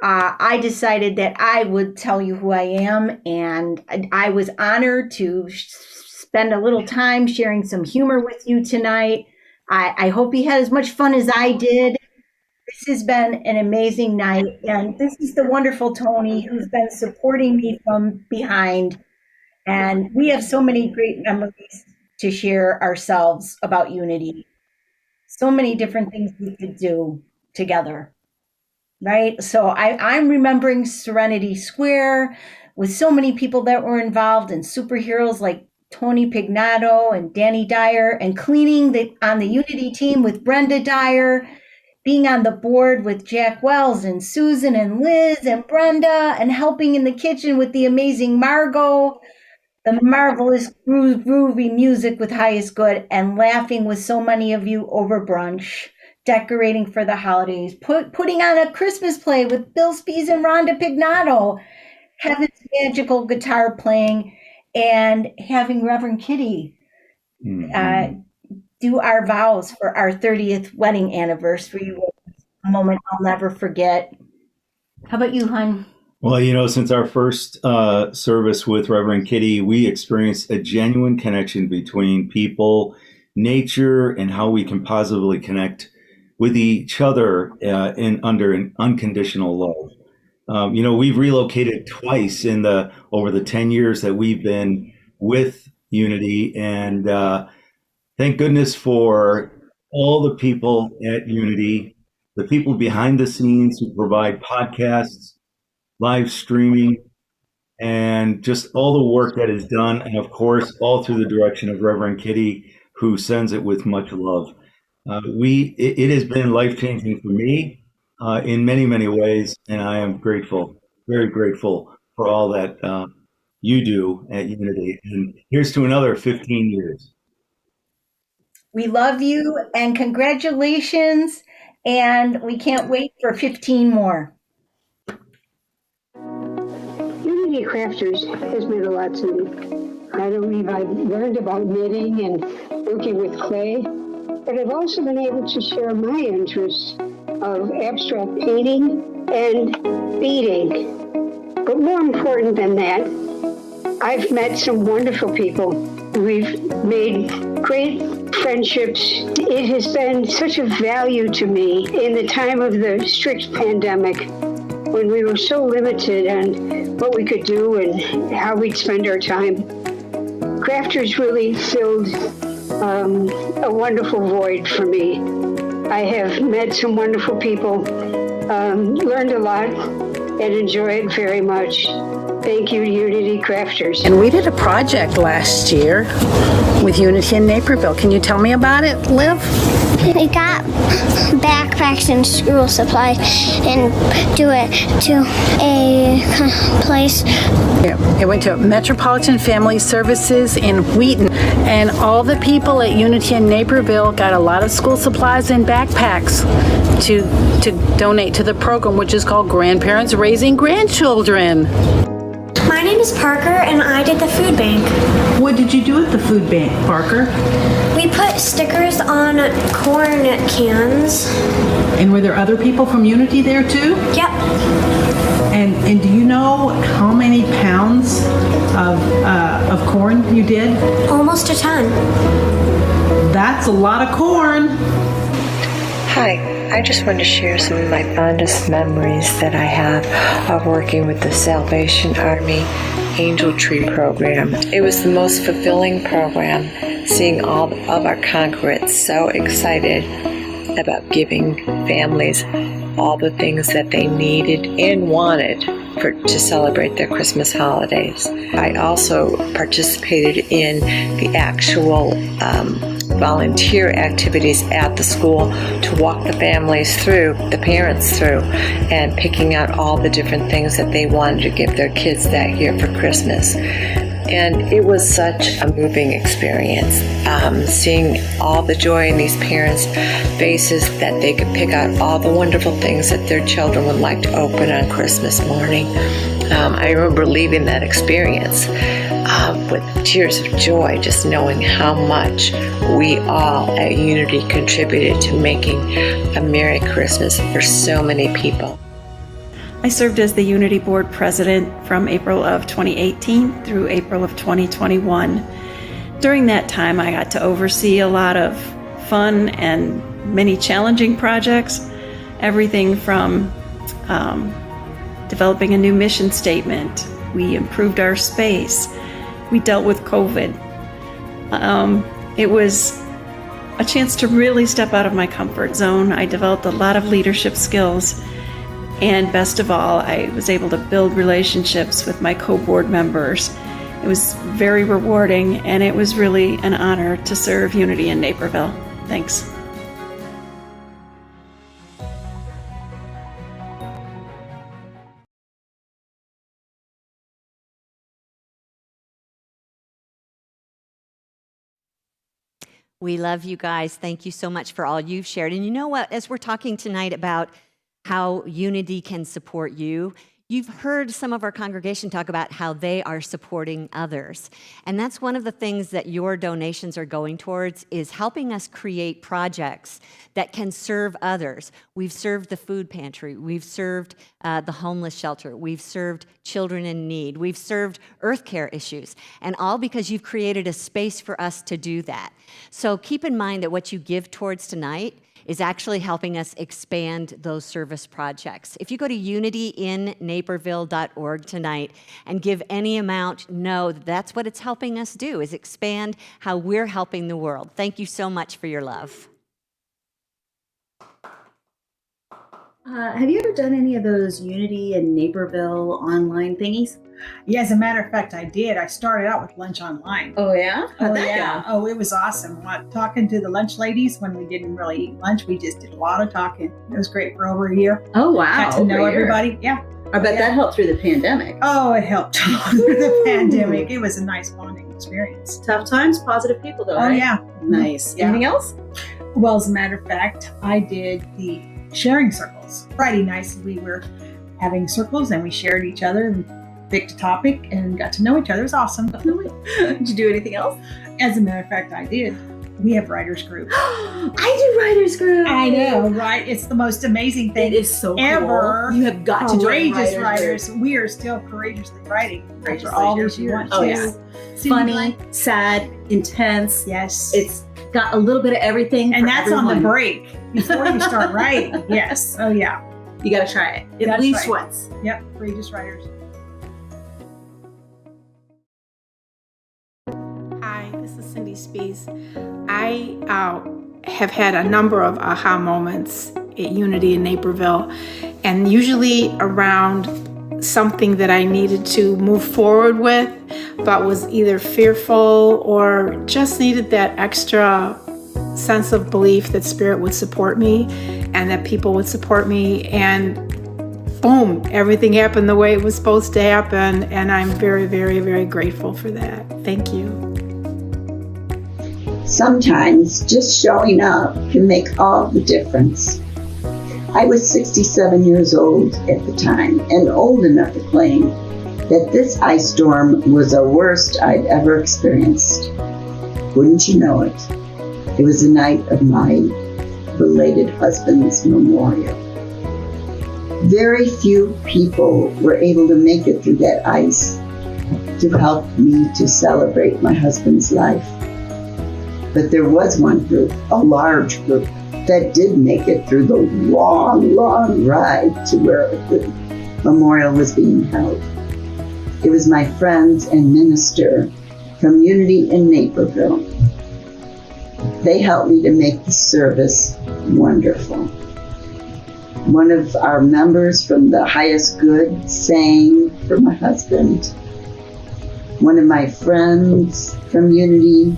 I decided that I would tell you who I am, and I was honored to spend a little time sharing some humor with you tonight. I hope you had as much fun as I did. This has been an amazing night, and this is the wonderful Tony who's been supporting me from behind. And we have so many great memories to share ourselves about Unity. So many different things we could do together, right? So I'm remembering Serenity Square with so many people that were involved and superheroes like Tony Pignato and Danny Dyer, and cleaning on the Unity team with Brenda Dyer, being on the board with Jack Wells and Susan and Liz and Brenda, and helping in the kitchen with the amazing Margot, the marvelous groovy music with Highest Good, and laughing with so many of you over brunch, decorating for the holidays, putting on a Christmas play with Bill Spees and Rhonda Pignato, Kevin's magical guitar playing, and having Reverend Kitty do our vows for our 30th wedding anniversary. A moment I'll never forget. How about you, hon? Well, since our first service with Reverend Kitty, we experienced a genuine connection between people, nature, and how we can positively connect with each other under an unconditional love. We've relocated twice over the 10 years that we've been with Unity, and thank goodness for all the people at Unity, the people behind the scenes who provide podcasts, live streaming, and just all the work that is done. And of course, all through the direction of Reverend Kitty, who sends it with much love. It has been life-changing for me in many, many ways. And I am grateful, very grateful for all that you do at Unity. And here's to another 15 years. We love you and congratulations. And we can't wait for 15 more. Unity Crafters has meant a lot to me. Not only have I learned about knitting and working with clay, but I've also been able to share my interests of abstract painting and beading. But more important than that, I've met some wonderful people. We've made great friendships. It has been such a value to me in the time of the strict pandemic, when we were so limited on what we could do and how we'd spend our time. Crafters really filled a wonderful void for me. I have met some wonderful people, learned a lot, and enjoy it very much. Thank you to Unity Crafters. And we did a project last year with Unity in Naperville. Can you tell me about it, Liv? We got backpacks and school supplies and do it to a place. It went to Metropolitan Family Services in Wheaton, and all the people at Unity in Naperville got a lot of school supplies and backpacks to donate to the program, which is called Grandparents Raising Grandchildren. My name is Parker, and I did the food bank. What did you do at the food bank, Parker? We put stickers on corn cans. And were there other people from Unity there too? Yep. And do you know how many pounds of corn you did? Almost a ton. That's a lot of corn. Hi, I just wanted to share some of my fondest memories that I have of working with the Salvation Army Angel Tree program. It was the most fulfilling program, seeing all of our congregants so excited about giving families all the things that they needed and wanted to celebrate their Christmas holidays. I also participated in the actual volunteer activities at the school to walk the families through, the parents through, and picking out all the different things that they wanted to give their kids that year for Christmas. And it was such a moving experience, seeing all the joy in these parents' faces that they could pick out all the wonderful things that their children would like to open on Christmas morning. I remember leaving that experience with tears of joy, just knowing how much we all at Unity contributed to making a Merry Christmas for so many people. I served as the Unity Board President from April of 2018 through April of 2021. During that time, I got to oversee a lot of fun and many challenging projects, everything from developing a new mission statement. We improved our space. We dealt with COVID. It was a chance to really step out of my comfort zone. I developed a lot of leadership skills. And best of all, I was able to build relationships with my co-board members. It was very rewarding, and it was really an honor to serve Unity in Naperville. Thanks. We love you guys. Thank you so much for all you've shared. And you know what? As we're talking tonight about how Unity can support you, you've heard some of our congregation talk about how they are supporting others. And that's one of the things that your donations are going towards, is helping us create projects that can serve others. We've served the food pantry. We've served the homeless shelter. We've served children in need. We've served earth care issues. And all because you've created a space for us to do that. So keep in mind that what you give towards tonight is actually helping us expand those service projects. If you go to unityinnaperville.org tonight and give any amount, know that that's what it's helping us do, is expand how we're helping the world. Thank you so much for your love. Have you ever done any of those Unity and Naperville online thingies? Yeah, as a matter of fact, I did. I started out with lunch online. Oh, yeah? How'd that go? Oh, it was awesome. Talking to the lunch ladies when we didn't really eat lunch, we just did a lot of talking. It was great for over a year. Oh, wow. Got to know everybody. Yeah. I bet that helped through the pandemic. Oh, it helped through the pandemic. It was a nice bonding experience. Tough times, positive people though, Oh, right? yeah. Nice. Yeah. Anything else? Well, as a matter of fact, I did the sharing circles. Friday nights we were having circles and we shared each other and picked a topic and got to know each other. It was awesome. Did you do anything else? As a matter of fact, I did. We have writers group. I do writers group. I know, right? It's the most amazing thing. It is so ever. cool. You have got to join Courageous writers. We are still courageously writing Courageously after all these years. Oh, yeah. Funny, sad, intense. Yes. It's got a little bit of everything. And for that's everyone. on the break before you start writing. Yes. Oh, yeah. You got to try it. At least once. Yep. Courageous writers. Hi, this is Cindy Spees. I have had a number of aha moments at Unity in Naperville, and usually around something that I needed to move forward with, but was either fearful or just needed that extra sense of belief that Spirit would support me and that people would support me, and boom, everything happened the way it was supposed to happen, and I'm very, very, very grateful for that. Thank you. Sometimes just showing up can make all the difference. I was 67 years old at the time and old enough to claim that this ice storm was the worst I'd ever experienced. Wouldn't you know it? It was the night of my belated husband's memorial. Very few people were able to make it through that ice to help me to celebrate my husband's life. But there was one group, a large group, that did make it through the long, long ride to where the memorial was being held. It was my friends and minister from Unity in Naperville. They helped me to make the service wonderful. One of our members from the highest good sang for my husband. One of my friends from Unity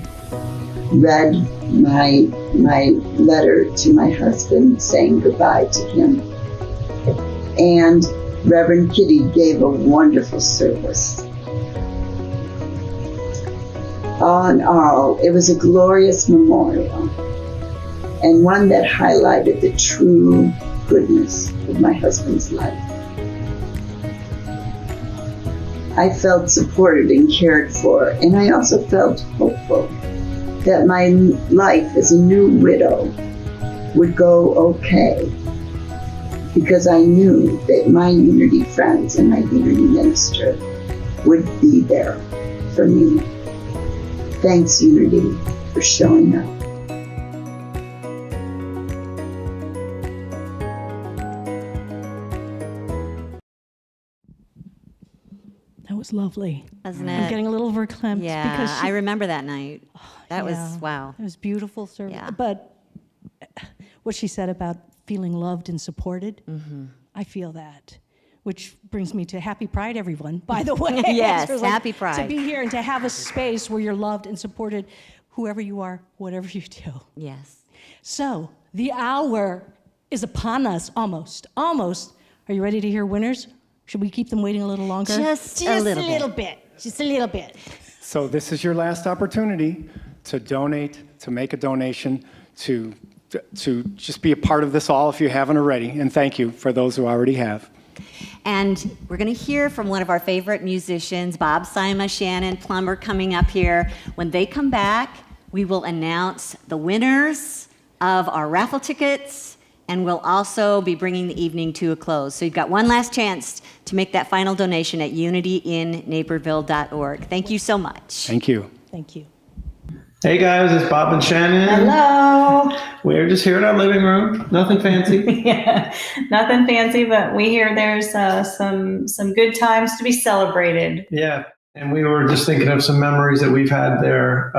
read my letter to my husband, saying goodbye to him. And Reverend Kitty gave a wonderful service. All in all, it was a glorious memorial, and one that highlighted the true goodness of my husband's life. I felt supported and cared for, and I also felt hopeful that my life as a new widow would go okay, because I knew that my Unity friends and my Unity minister would be there for me. Thanks, Unity, for showing up. That was lovely. Wasn't I'm it? getting a little verklempt. Yeah, because I remember that night. That was, yeah, wow. It was beautiful service. Yeah. But what she said about feeling loved and supported, I feel that. Which brings me to Happy Pride, everyone, by the way. Yes, For, Happy Pride. To be here and to have a space where you're loved and supported, whoever you are, whatever you do. Yes. So, the hour is upon us, almost. Almost. Are you ready to hear winners? Should we keep them waiting a little longer? Just a little bit. Just a little bit. So this is your last opportunity to donate, to make a donation, to just be a part of this all if you haven't already. And thank you for those who already have. And we're going to hear from one of our favorite musicians, Bob Sima, Shannon Plummer, coming up here. When they come back, we will announce the winners of our raffle tickets, and we'll also be bringing the evening to a close. So you've got one last chance to make that final donation at unityinnaperville.org. Thank you so much. Thank you. Thank you. Hey guys, it's Bob and Shannon. Hello. We're just here in our living room. Nothing fancy. Yeah, nothing fancy, but we hear there's some good times to be celebrated. Yeah, and we were just thinking of some memories that we've had there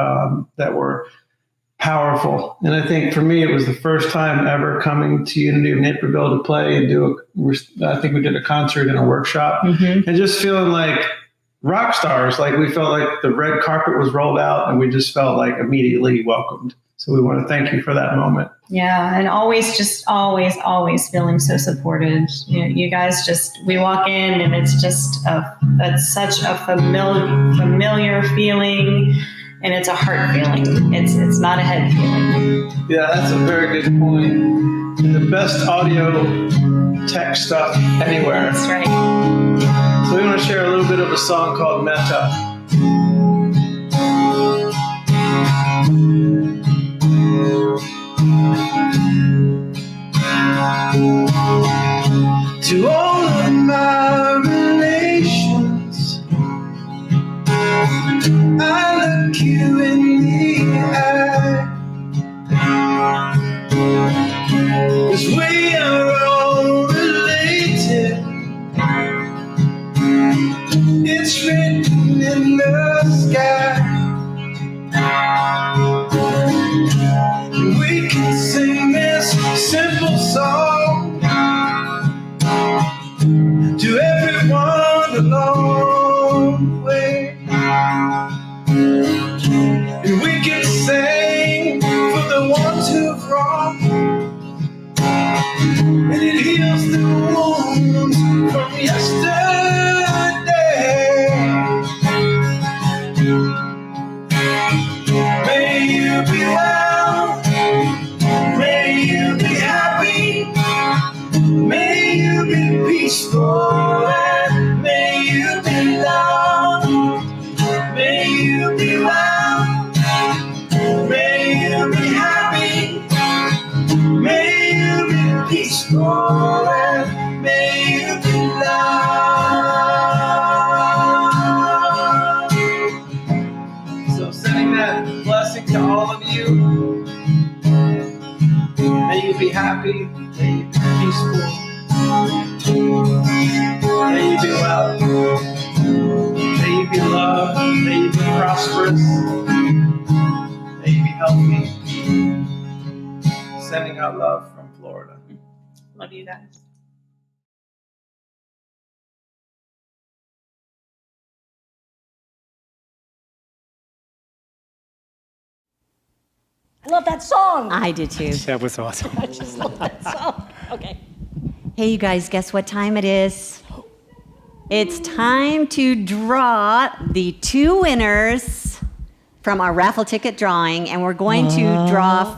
that were powerful. And I think for me, it was the first time ever coming to Unity of Naperville to play and I think we did a concert and a workshop, and just feeling like rock stars. Like we felt like the red carpet was rolled out and we just felt like immediately welcomed. So we want to thank you for that moment. Yeah, and always feeling so supported. You guys we walk in and it's just it's such a familiar feeling, and it's a heart feeling. It's not a head feeling. Yeah, that's a very good point. And the best audio tech stuff anywhere. That's right. So we want to share a little bit of a song called Metta. To all of my relations, I look you in the eye, 'cause we are all related. It's written in the sky. We can sing this simple song to everyone along the way. May you be well. May you be happy. May you be peaceful. And may you be loved. May you be well. May you be happy. May you be peaceful. And may you be loved. So sending that blessing to all of you. May you be happy. May you be peaceful. May you be well. May you be loved. May you be prosperous. May you be healthy. Sending out love from Florida. Love you guys. I love that song. I did too. That was awesome. I just love that song. Okay. Hey, you guys, guess what time it is? It's time to draw the 2 winners from our raffle ticket drawing, and we're going to draw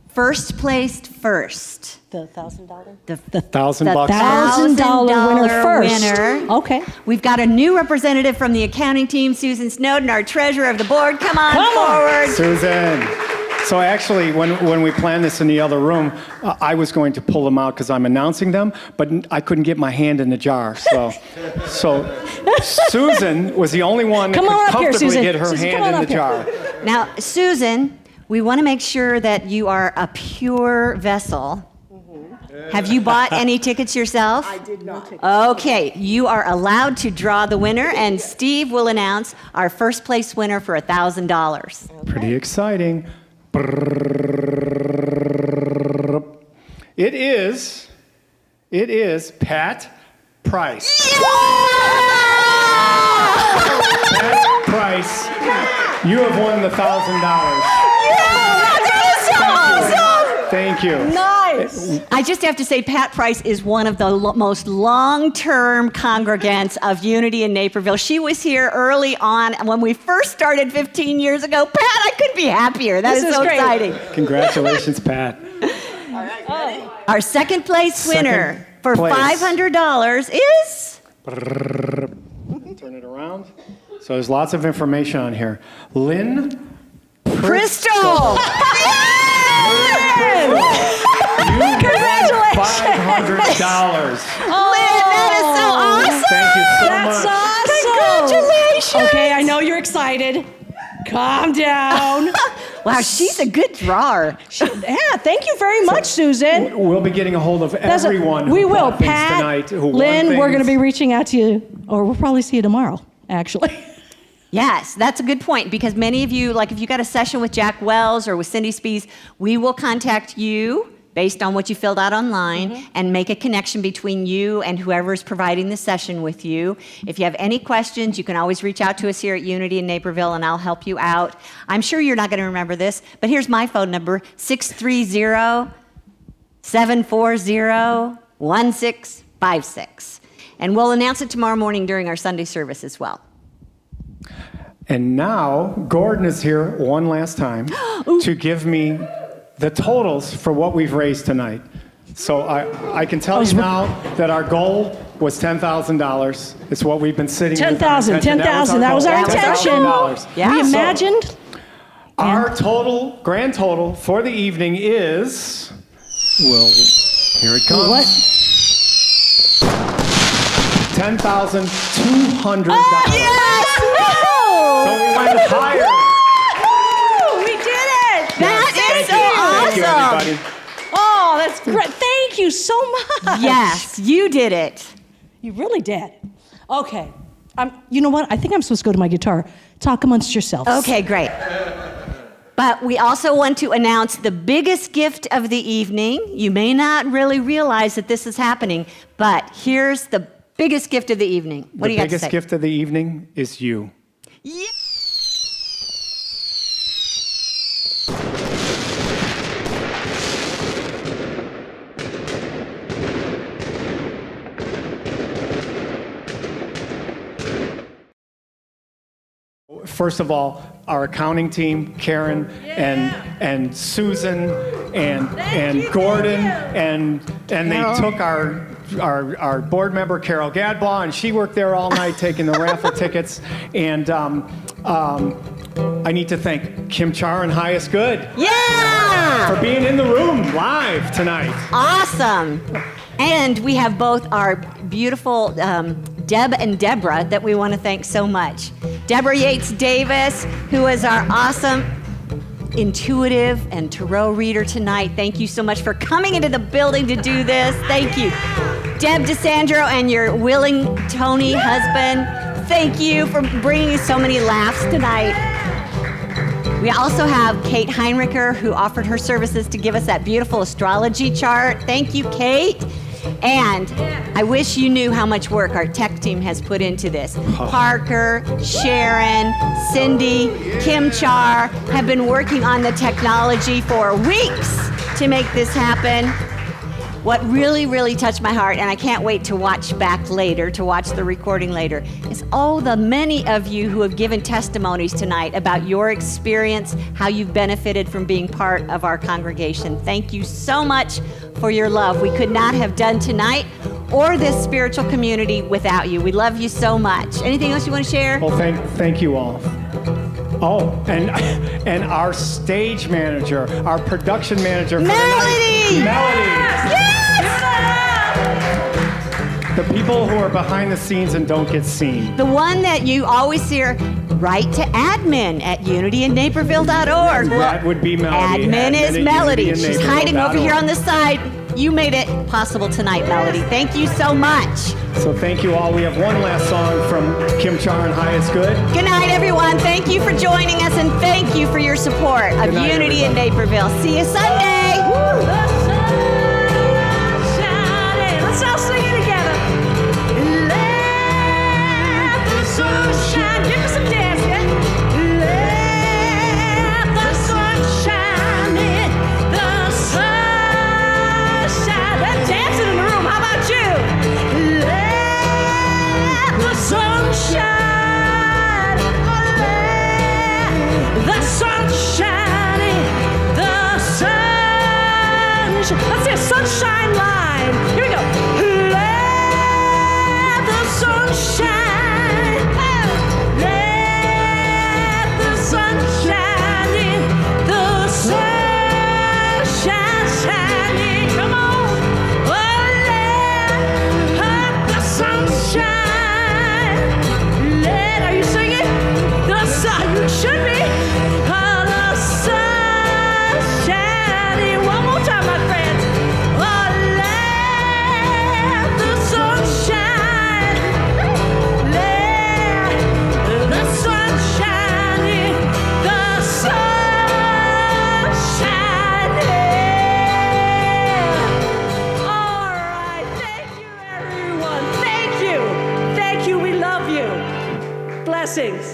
first placed first. The $1,000? The $1,000 $1,000 winner first. winner. Okay. We've got a new representative from the accounting team, Susan Snowden, our treasurer of the board. Come on forward. Susan. So actually, when we planned this in the other room, I was going to pull them out because I'm announcing them, but I couldn't get my hand in the jar. So Susan was the only one that could comfortably get her hand in the jar. Now, Susan, we want to make sure that you are a pure vessel. Have you bought any tickets yourself? I did not. Okay, you are allowed to draw the winner, and Steve will announce our first place winner for $1,000. Pretty exciting. It is Pat Price. Pat Price, you have won the $1,000. That's awesome! Thank you. Nice. I just have to say, Pat Price is one of the most long-term congregants of Unity in Naperville. She was here early on when we first started 15 years ago. Pat, I couldn't be happier. That is so great. exciting. Congratulations, Pat. Our second place winner for $500 is... Turn it around. So there's lots of information on here. Lynn Bristol. Congratulations! $500. Lynn, that is so awesome! Thank you so That's much. awesome. Congratulations! Okay, I know you're excited. Calm down. Wow, she's a good drawer. Yeah, thank you very much, Susan. We'll be getting a hold of everyone. We who will. bought things Pat, tonight, who Lynn, won we're going to things. be reaching out to you, or we'll probably see you tomorrow, actually. Yes, that's a good point, because many of you, like if you got a session with Jack Wells or with Cindy Spees, we will contact you based on what you filled out online and make a connection between you and whoever is providing the session with you. If you have any questions, you can always reach out to us here at Unity in Naperville, and I'll help you out. I'm sure you're not going to remember this, but here's my phone number, 630-740-1656. And we'll announce it tomorrow morning during our Sunday service as well. And now, Gordon is here one last time to give me the totals for what we've raised tonight. So I can tell you now that our goal was $10,000. It's what we've been sitting with. 10,000. That was our intention. Yeah. We imagined. Our total, grand total for the evening is, well, here it comes. What? $10,200. Oh, yes! So we went higher. We did it! That is so Thank you, awesome! everybody. Oh, that's great. Thank you so much. Yes, you did it. You really did. Okay. You know what? I think I'm supposed to go to my guitar. Talk amongst yourselves. Okay, great. But we also want to announce the biggest gift of the evening. You may not really realize that this is happening, but here's the biggest gift of the evening. What do you got to say? The biggest gift of the evening is you. Yeah. first of all, our accounting team, Karen and Susan and Gordon, and they took our board member, Carol Gadbaugh, and she worked there all night taking the raffle tickets. And I need to thank Kim Char and Highest Good. Yeah! For being in the room live tonight. Awesome. And we have both our beautiful Deb and Deborah that we want to thank so much. Deborah Yates Davis, who is our awesome intuitive and tarot reader tonight. Thank you so much for coming into the building to do this. Thank you. Deb DeSandro and your willing Tony husband, thank you for bringing so many laughs tonight. We also have Kate Heinricher, who offered her services to give us that beautiful astrology chart. Thank you, Kate. And I wish you knew how much work our tech team has put into this. Parker, Sharon, Cindy, Kim Char have been working on the technology for weeks to make this happen. What really, really touched my heart, and I can't wait to watch back later, to watch the recording later, is all the many of you who have given testimonies tonight about your experience, how you've benefited from being part of our congregation. Thank you so much for your love. We could not have done tonight or this spiritual community without you. We love you so much. Anything else you want to share? Well, thank you all. Oh, and our stage manager, our production manager for Melody! the night, Melody. Yes! The people who are behind the scenes and don't get seen. The one that you always hear, write to admin at unityinnaperville.org. That would be Melody. Admin is Melody. She's hiding over here unitynnaperville.org. on the side. You made it possible tonight, Melody. Thank you so much. So thank you all. We have one last song from Kim Char and Highest Good. Good night, everyone. Thank you for joining us, and thank you for your support of night, Unity in everybody. Naperville. See you Sunday. Let's all sing it together. Let the sun shine. Give us some dance, yeah? Let the sun shine in. The sun shine. They're dancing in the room. How about you? Let the sun shine. Let the sun shine in. The sun. Let's see a sunshine line. Here we go. Let the sun shine. Let the sun shine in. The sun shining. Come on. Oh, let the sun shine. Are you singing? The sun. You should be. Oh, the sun shining. One more time, my friends. Oh, let the sun shine. Let the sun shine in. The sun shining. All right. Thank you, everyone. Thank you. Thank you. We love you. Blessings.